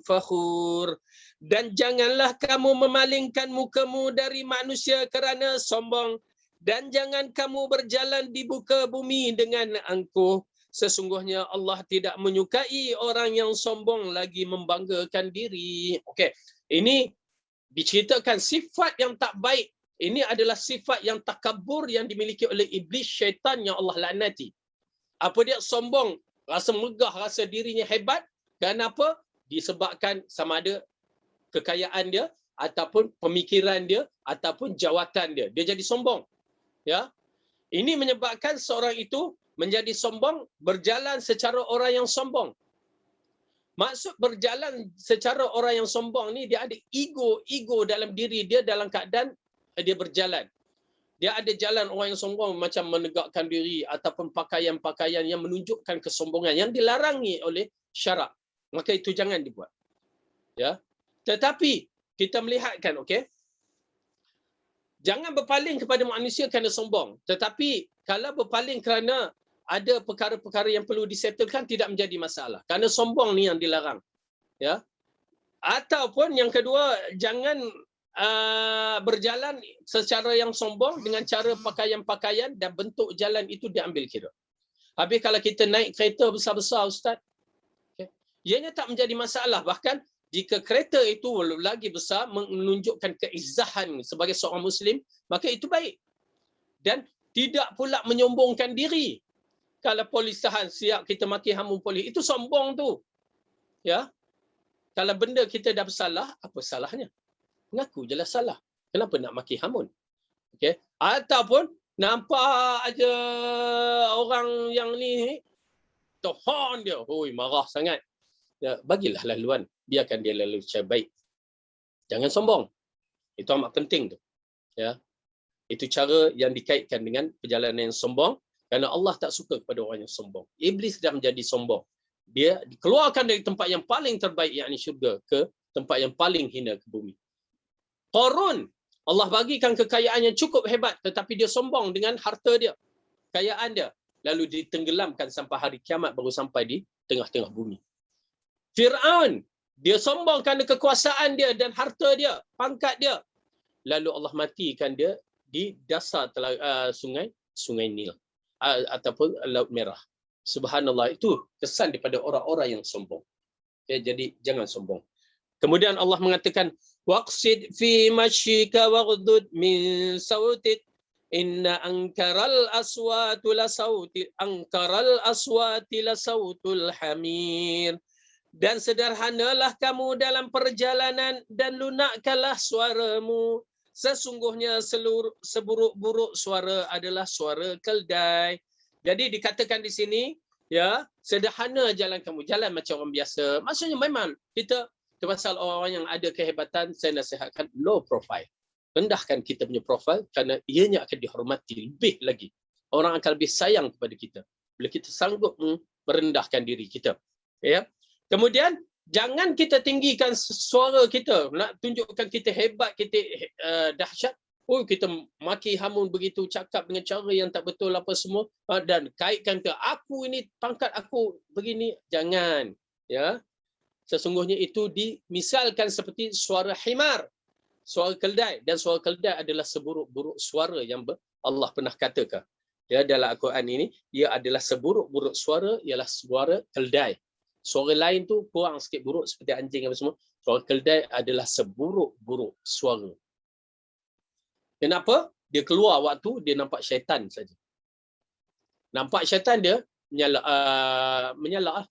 fakhur. Dan janganlah kamu memalingkan mukamu dari manusia kerana sombong, dan jangan kamu berjalan di muka bumi dengan angkuh. Sesungguhnya Allah tidak menyukai orang yang sombong lagi membanggakan diri. Okey, ini diceritakan sifat yang tak baik. Ini adalah sifat yang takabur yang dimiliki oleh iblis, syaitan yang Allah laknati. Apa dia? Sombong, rasa megah, rasa dirinya hebat. Kenapa? Disebabkan sama ada kekayaan dia, ataupun pemikiran dia, ataupun jawatan dia. Dia jadi sombong. Ya. Ini menyebabkan seorang itu menjadi sombong, berjalan secara orang yang sombong. Maksud berjalan secara orang yang sombong ni, dia ada ego dalam diri dia dalam keadaan dia berjalan. Dia ada jalan orang yang sombong macam menegakkan diri ataupun pakaian-pakaian yang menunjukkan kesombongan yang dilarangi oleh syarak. Maka itu jangan dibuat. Ya. Tetapi kita melihatkan, okey, jangan berpaling kepada manusia kerana sombong. Tetapi kalau berpaling kerana ada perkara-perkara yang perlu disettlekan, tidak menjadi masalah. Kerana sombong ni yang dilarang. Ya. Ataupun yang kedua, jangan berjalan secara yang sombong dengan cara pakaian-pakaian dan bentuk jalan itu diambil kira. Habis kalau kita naik kereta besar-besar, Ustaz, okay, ianya tak menjadi masalah. Bahkan jika kereta itu lagi besar, menunjukkan keizahan sebagai seorang Muslim, maka itu baik. Dan tidak pula menyombongkan diri. Kalau polis tahan, siap kita maki hamun polis, itu sombong tu. Ya. Kalau benda kita dah bersalah, apa salahnya? Mengaku jelah salah. Kenapa nak maki hamun? Okey. Ataupun nampak aja orang yang ni tohon dia, hoi marah sangat. Ya, bagilah laluan, biarkan dia lalu secara baik. Jangan sombong. Itu amat penting tu. Ya. Itu cara yang dikaitkan dengan perjalanan yang sombong, kerana Allah tak suka kepada orang yang sombong. Iblis dah menjadi sombong. Dia dikeluarkan dari tempat yang paling terbaik, yakni syurga, ke tempat yang paling hina, ke bumi. Qarun, Allah bagikan kekayaan yang cukup hebat, tetapi dia sombong dengan harta dia, kekayaan dia. Lalu ditenggelamkan sampai hari kiamat, baru sampai di tengah-tengah bumi. Fir'aun, dia sombong kerana kekuasaan dia dan harta dia, pangkat dia. Lalu Allah matikan dia di dasar sungai Nil ataupun Laut Merah. Subhanallah, itu kesan daripada orang-orang yang sombong. Okay, jadi jangan sombong. Kemudian Allah mengatakan, waqsid fi masyika waghdud min sautik inna ankaral aswati la sautul hamir. Dan sederhanalah kamu dalam perjalanan dan lunakkanlah suaramu. Sesungguhnya seburuk-buruk suara adalah suara keldai. Jadi dikatakan di sini, ya, sederhana jalan kamu, jalan macam orang biasa. Maksudnya memang kita terpasal orang yang ada kehebatan, saya nasihatkan low profile. Rendahkan kita punya profil kerana ianya akan dihormati lebih lagi. Orang akan lebih sayang kepada kita bila kita sanggup merendahkan diri kita. Ya. Kemudian jangan kita tinggikan suara kita, nak tunjukkan kita hebat, kita dahsyat. Oh, kita maki hamun begitu, cakap dengan cara yang tak betul apa semua, dan kaitkan ke aku ini, pangkat aku begini. Jangan, ya. Sesungguhnya itu dimisalkan seperti suara himar, suara keldai, dan suara keldai adalah seburuk-buruk suara yang Allah pernah katakan. Ya, dalam Al-Quran ini, ia adalah seburuk-buruk suara ialah suara keldai. Suara lain tu kurang sikit buruk seperti anjing apa semua. Suara keldai adalah seburuk-buruk suara. Kenapa? Dia keluar waktu dia nampak syaitan saja. Nampak syaitan dia menyala.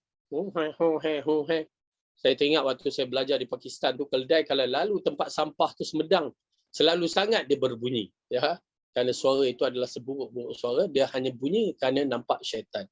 Saya teringat waktu saya belajar di Pakistan tu, keldai kalau lalu tempat sampah tu Semedang, selalu sangat dia berbunyi, ya. Kerana suara itu adalah seburuk-buruk suara, dia hanya bunyi kerana nampak syaitan.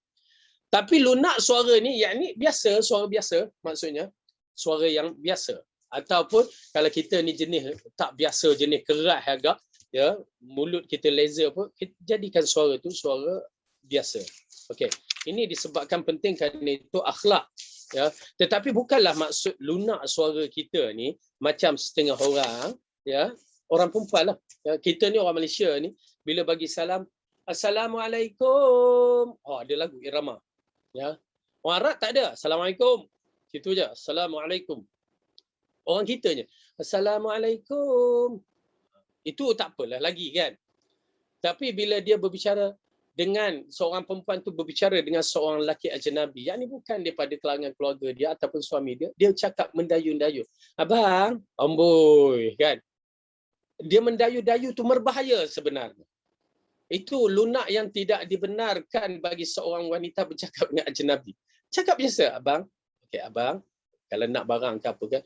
Tapi lunak suara ni, yakni biasa, suara biasa, maksudnya suara yang biasa. Ataupun kalau kita ni jenis tak biasa, jenis keras agak, ya, mulut kita laser apa, kita jadikan suara tu suara biasa. Okey. Ini disebabkan penting kerana itu akhlak, ya. Tetapi bukanlah maksud lunak suara kita ni macam setengah orang, ya, orang perempuan lah. Ya, kita ni orang Malaysia ni bila bagi salam, Assalamualaikum. Oh, ada lagu irama. Ya. Orang Arab tak ada. Assalamualaikum. Situ je. Assalamualaikum. Orang kita je. Assalamualaikum. Itu tak apalah lagi kan. Tapi bila dia berbicara dengan seorang perempuan tu, berbicara dengan seorang lelaki ajnabi, yang ni bukan daripada kalangan keluarga dia ataupun suami dia, dia cakap mendayu-dayu. Abang, amboi kan. Dia mendayu-dayu tu berbahaya sebenarnya. Itu lunak yang tidak dibenarkan bagi seorang wanita bercakap dengan ajnabi. Cakap biasa, abang. Okey, abang. Kalau nak barang ke apa kan.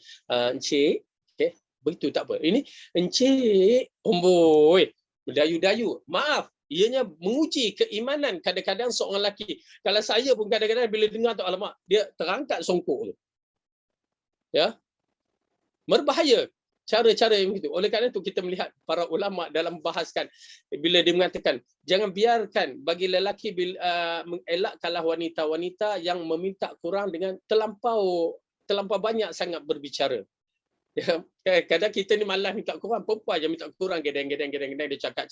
Encik. Okey, begitu tak apa. Ini, encik. Amboi. Mendayu-dayu. Maaf. Ianya menguji keimanan kadang-kadang seorang lelaki. Kalau saya pun kadang-kadang bila dengar tu, alamak, dia terangkat songkok tu. Ya. Berbahaya. Cara-cara yang begitu. Oleh kerana itu kita melihat para ulama dalam bahaskan bila dia mengatakan jangan biarkan bagi lelaki mengelakkanlah wanita-wanita yang meminta kurang dengan terlampau banyak sangat berbicara. Ya, kadang kita ni malas minta kurang, perempuan je minta kurang, gedeng dia cakap.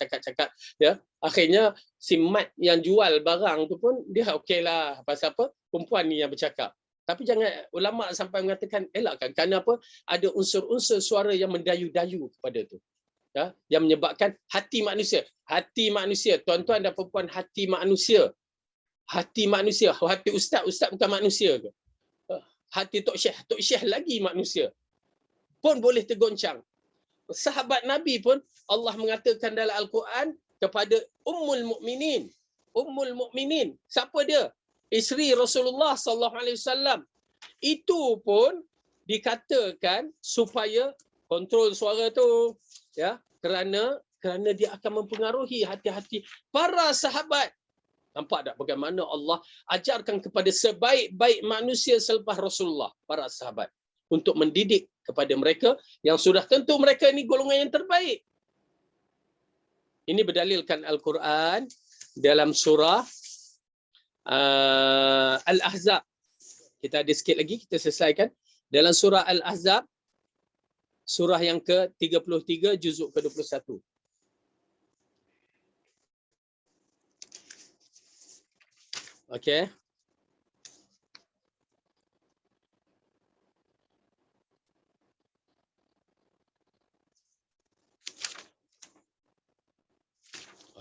Ya, akhirnya si mat yang jual barang tu pun dia okeylah, pasal apa? Perempuan ni yang bercakap. Tapi jangan ulama sampai mengatakan elakkan, kerana apa? Ada unsur-unsur suara yang mendayu-dayu kepada tu. Ya, yang menyebabkan hati manusia, tuan-tuan dan perempuan, hati manusia, hati ustaz bukan manusia ke? Hati tok syekh lagi manusia pun boleh tergoncang. Sahabat Nabi pun Allah mengatakan dalam Al-Quran kepada Ummul Mukminin. Siapa dia? Isteri Rasulullah sallallahu alaihi wasallam. Itu pun dikatakan supaya kontrol suara tu, ya, kerana dia akan mempengaruhi hati-hati para sahabat. Nampak tak bagaimana Allah ajarkan kepada sebaik-baik manusia selepas Rasulullah, para sahabat, untuk mendidik kepada mereka yang sudah tentu mereka ini golongan yang terbaik. Ini berdalilkan Al-Quran dalam surah Al-Ahzab. Kita ada sikit lagi, kita selesaikan. Dalam surah Al-Ahzab, surah yang ke-33, juzuk ke-21. Okey.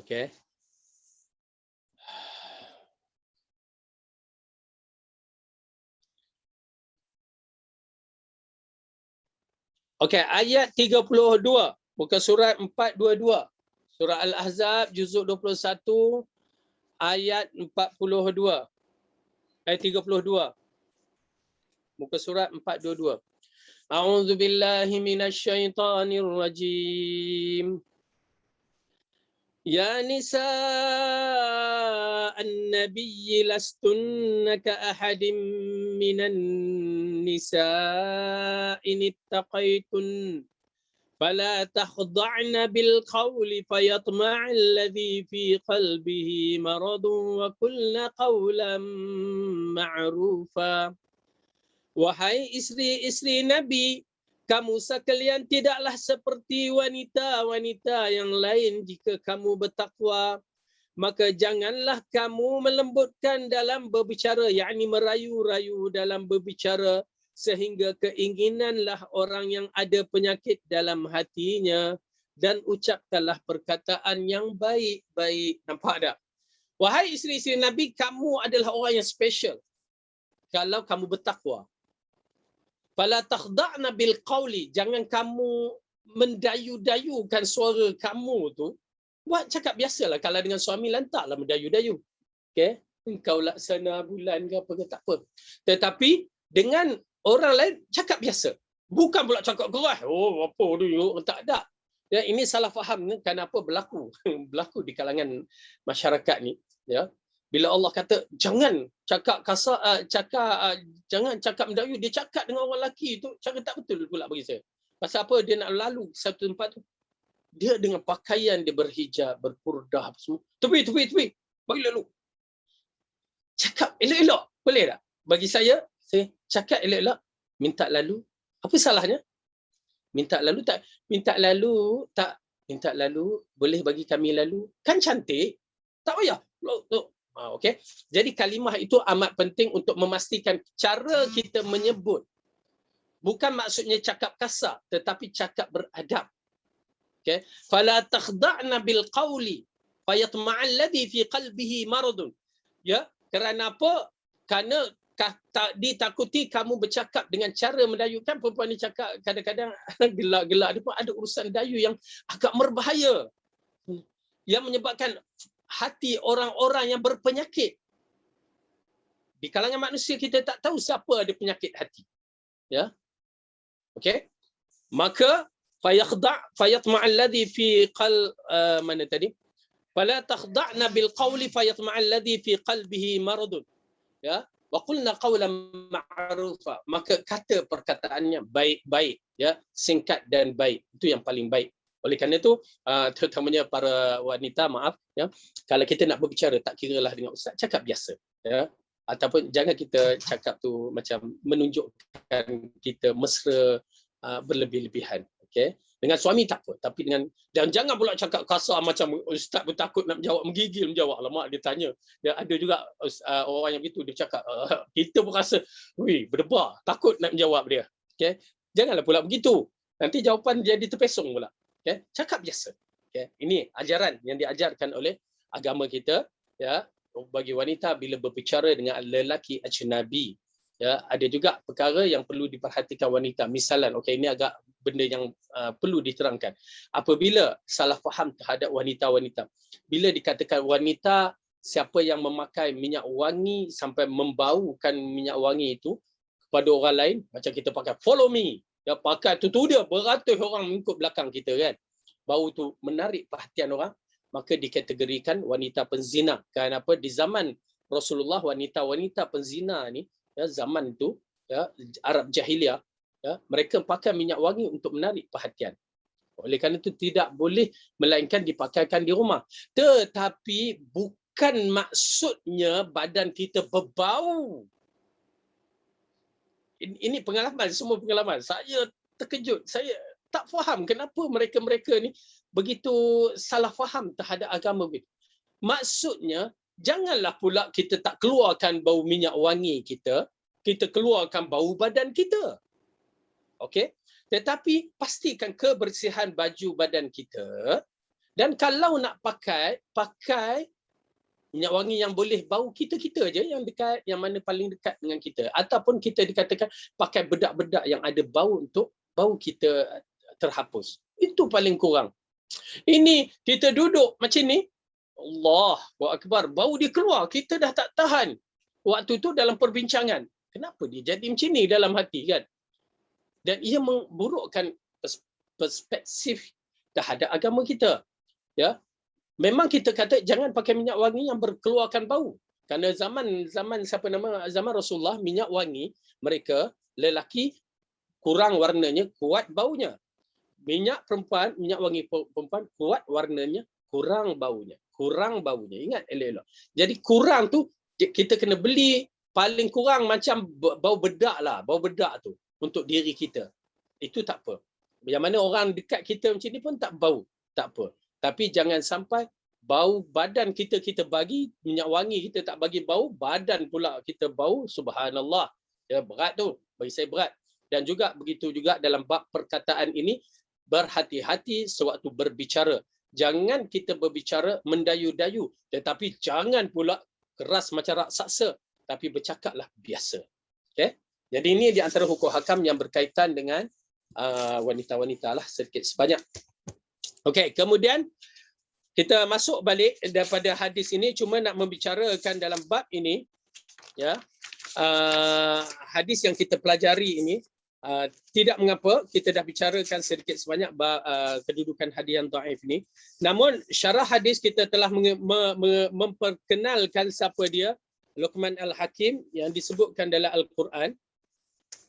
Okey. Okey, ayat 32, muka surat 422. Surah Al-Ahzab, juzuk 21, ayat 42. Ayat 32. Muka surat 422. A'udzu billahi minasyaitonir rajim. Ya nisa an-nabiy lastunna ka ahadin minan nisa in ittaqaitun fala takhda'na bil qawli fayatma'a alladhi fi qalbihi maradun wa qulna qawlan ma'rufa. Wahai isteri-isteri Nabi, kamu sekalian tidaklah seperti wanita-wanita yang lain jika kamu bertakwa. Maka janganlah kamu melembutkan dalam berbicara, yakni merayu-rayu dalam berbicara, sehingga keinginanlah orang yang ada penyakit dalam hatinya, dan ucapkanlah perkataan yang baik-baik. Nampak tak? Wahai isteri-isteri Nabi, kamu adalah orang yang special kalau kamu bertakwa. Fala takhda'na bil qawli, jangan kamu mendayu-dayukan suara kamu tu. Buat cakap biasalah, kalau dengan suami lantaklah mendayu-dayu. Okey, engkau laksana bulan ke apa ke, tak apa. Tetapi dengan orang lain cakap biasa. Bukan pula cakap keras. Oh, apa tu? Tak ada. Ya, ini salah faham kenapa berlaku berlaku di kalangan masyarakat ni, ya. Bila Allah kata jangan cakap kasar, jangan cakap mendayu, dia cakap dengan orang lelaki tu cara tak betul pula bagi saya. Pasal apa? Dia nak lalu satu tempat tu, dia dengan pakaian dia berhijab, berpurdah apa semua. Tepi, bagi lalu. Cakap elok-elok, boleh tak? Bagi saya cakap elok-elok, minta lalu. Apa salahnya? Minta lalu tak? Minta lalu, boleh bagi kami lalu. Kan cantik. Tak payah. Okey. Jadi kalimah itu amat penting untuk memastikan cara kita menyebut. Bukan maksudnya cakap kasar, tetapi cakap beradab. Okey. Fala takhda'na bil qawli fayatma'a alladhi fi qalbihi maradun. Ya, kerana apa? Kerana ditakuti kamu bercakap dengan cara mendayukan. Perempuan ni cakap kadang-kadang gelak-gelak, dia pun ada urusan dayu yang agak berbahaya, yang menyebabkan hati orang-orang yang berpenyakit. Di kalangan manusia kita tak tahu siapa ada penyakit hati. Ya. Okey. Maka fayatma' alladhi fi mana tadi? Fala takhda'na bil qawli fayatma' alladhi fi qalbihi maradun. Ya. Wa qulna qawlan ma'rufa. Maka kata perkataannya baik-baik, ya, singkat dan baik. Itu yang paling baik. Oleh kerana itu, terutamanya para wanita, maaf, ya, kalau kita nak berbicara, tak kiralah dengan ustaz, cakap biasa, ya. Ataupun jangan kita cakap tu macam menunjukkan kita mesra, berlebih-lebihan. Okey. Dengan suami tak apa, tapi dan jangan pula cakap kasar macam ustaz pun takut nak menjawab, menggigil menjawab. Alamak, dia tanya. Ya, ada juga orang yang begitu, dia cakap, kita pun rasa, berdebar, takut nak menjawab dia. Okey. Janganlah pula begitu. Nanti jawapan jadi terpesong pula. Okay. Cakap biasa. Okay. Ini ajaran yang diajarkan oleh agama kita, ya, bagi wanita bila berbicara dengan lelaki ajnabi. Ya, ada juga perkara yang perlu diperhatikan wanita. Misalan, okey, ini agak benda yang perlu diterangkan. Apabila salah faham terhadap wanita-wanita, bila dikatakan wanita, siapa yang memakai minyak wangi sampai membaukan minyak wangi itu, pada orang lain, macam kita pakai follow me, ya, pakai tu dia beratus orang mengikut belakang kita kan. Bau tu menarik perhatian orang, maka dikategorikan wanita penzina. Kenapa? Di zaman Rasulullah, wanita-wanita penzina ni, ya, zaman tu, ya, Arab Jahiliyah, ya, mereka pakai minyak wangi untuk menarik perhatian. Oleh kerana itu tidak boleh melainkan dipakaikan di rumah. Tetapi bukan maksudnya badan kita berbau. Ini pengalaman, semua pengalaman. Saya terkejut. Saya tak faham kenapa mereka-mereka ni begitu salah faham terhadap agama begitu. Maksudnya, janganlah pula kita tak keluarkan bau minyak wangi kita keluarkan bau badan kita. Okey? Tetapi pastikan kebersihan baju badan kita, dan kalau nak pakai minyak wangi yang boleh bau kita-kita je yang dekat, yang mana paling dekat dengan kita, ataupun kita dikatakan pakai bedak-bedak yang ada bau untuk bau kita terhapus. Itu paling kurang. Ini kita duduk macam ni, Allahu Akbar, bau dia keluar, kita dah tak tahan. Waktu tu dalam perbincangan, kenapa dia jadi macam ni dalam hati kan? Dan ia memburukkan perspektif terhadap agama kita. Ya, memang kita kata jangan pakai minyak wangi yang berkeluarkan bau. Kerana zaman Rasulullah, minyak wangi mereka lelaki kurang warnanya, kuat baunya. Minyak wangi perempuan kuat warnanya, kurang baunya. Ingat elok-elok. Jadi kurang tu kita kena beli paling kurang macam bau bedak tu untuk diri kita. Itu tak apa. Yang mana orang dekat kita macam ni pun tak bau, tak apa. Tapi jangan sampai bau badan kita bagi minyak wangi, kita tak bagi bau, badan pula kita bau, subhanallah. Ya, berat tu, bagi saya berat. Dan juga begitu juga dalam bab perkataan ini, berhati-hati sewaktu berbicara. Jangan kita berbicara mendayu-dayu, tetapi jangan pula keras macam raksasa, tapi bercakaplah biasa. Okey? Jadi ini di antara hukum hakam yang berkaitan dengan wanita-wanita lah sedikit sebanyak. Okey, kemudian kita masuk balik daripada hadis ini, cuma nak membicarakan dalam bab ini, ya, hadis yang kita pelajari ini, tidak mengapa kita dah bicarakan sedikit sebanyak kedudukan hadis yang dhaif ini. Namun syarah hadis kita telah memperkenalkan siapa dia, Luqman Al-Hakim yang disebutkan dalam Al-Quran.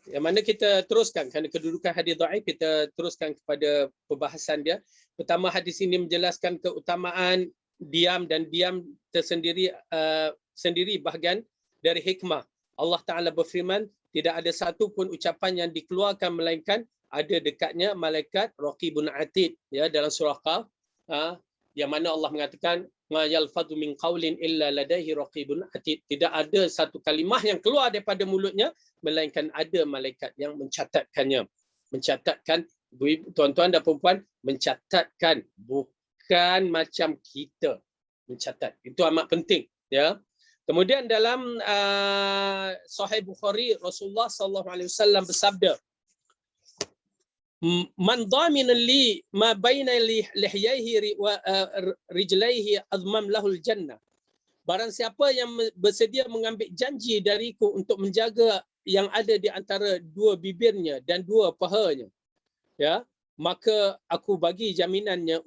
Yang mana kita teruskan, kerana kedudukan hadis dhaif, kita teruskan kepada perbahasan dia. Pertama, hadis ini menjelaskan keutamaan diam, dan diam tersendiri sendiri bahagian dari hikmah. Allah Ta'ala berfirman, tidak ada satu pun ucapan yang dikeluarkan melainkan ada dekatnya malaikat Raqibun Atid, ya, dalam surah Qaf, yang mana Allah mengatakan ma yalfadhu min qaulin illa ladaihi raqibun atid. Tidak ada satu kalimah yang keluar daripada mulutnya melainkan ada malaikat yang mencatatkannya. Mencatatkan, tuan-tuan dan puan-puan, mencatatkan, bukan macam kita mencatat. Itu amat penting, ya. Kemudian dalam Sahih Bukhari, Rasulullah sallallahu alaihi wasallam bersabda, man dhamina li ma baina lihyaihi wa rijlaihi azmam lahul jannah. Barang siapa yang bersedia mengambil janji dariku untuk menjaga yang ada di antara dua bibirnya dan dua pahanya, ya, maka aku bagi jaminannya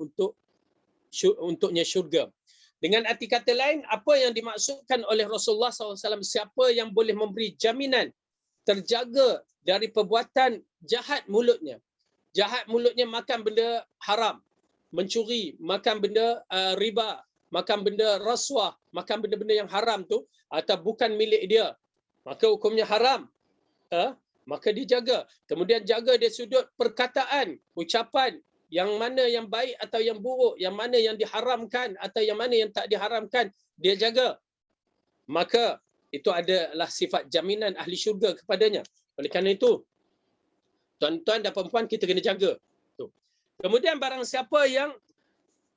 untuknya syurga. Dengan arti kata lain, apa yang dimaksudkan oleh Rasulullah SAW, siapa yang boleh memberi jaminan terjaga dari perbuatan jahat mulutnya. Jahat mulutnya makan benda haram, mencuri, makan benda riba, makan benda rasuah, makan benda-benda yang haram tu, atau bukan milik dia, maka hukumnya haram. Maka dijaga. Kemudian jaga dari sudut perkataan, ucapan, yang mana yang baik atau yang buruk, yang mana yang diharamkan atau yang mana yang tak diharamkan, dia jaga. Maka itu adalah sifat jaminan ahli syurga kepadanya. Oleh kerana itu, tuan-tuan dan puan-puan, kita kena jaga. Kemudian barang siapa yang,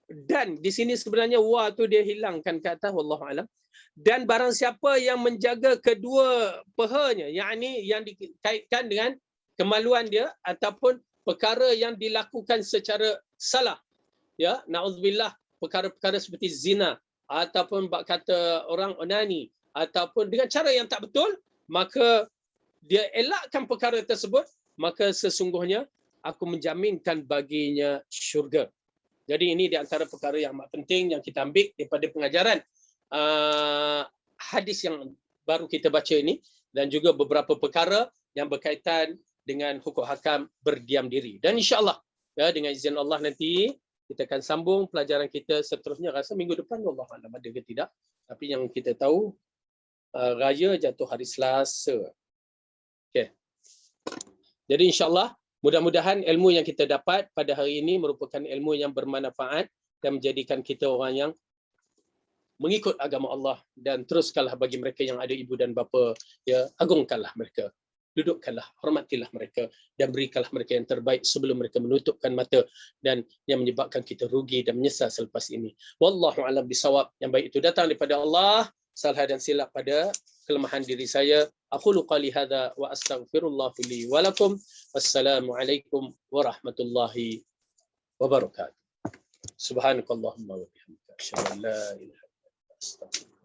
dan di sini sebenarnya wa tu dia hilangkan ke atas, wallahu alam. Dan barang siapa yang menjaga kedua pahanya, yakni yang dikaitkan dengan kemaluan dia ataupun perkara yang dilakukan secara salah, ya, naudzubillah, perkara-perkara seperti zina ataupun bak kata orang onani ataupun dengan cara yang tak betul, maka dia elakkan perkara tersebut, maka sesungguhnya aku menjaminkan baginya syurga. Jadi ini di antara perkara yang amat penting yang kita ambil daripada pengajaran hadis yang baru kita baca ini, dan juga beberapa perkara yang berkaitan dengan hukum hakam berdiam diri. Dan insya-Allah ya, dengan izin Allah nanti kita akan sambung pelajaran kita seterusnya, rasa minggu depan, wallahu a'lam ada ke tidak. Tapi yang kita tahu raya jatuh hari Selasa. Okey. Jadi insya-Allah mudah-mudahan ilmu yang kita dapat pada hari ini merupakan ilmu yang bermanfaat dan menjadikan kita orang yang mengikut agama Allah, dan teruskanlah bagi mereka yang ada ibu dan bapa, ya, agungkanlah mereka, dudukkanlah, hormatilah mereka, dan berikanlah mereka yang terbaik sebelum mereka menutupkan mata dan yang menyebabkan kita rugi dan menyesal selepas ini. Wallahu a'lam bisawab. Yang baik itu datang daripada Allah, salah dan silap pada kelemahan diri saya. Aqulu qali hadza wa astaghfirullah li wa lakum. Wassalamualaikum warahmatullahi wabarakatuh. Subhanakallahumma wa bihamdika asyhadu an la ilaha illa anta astaghfiruka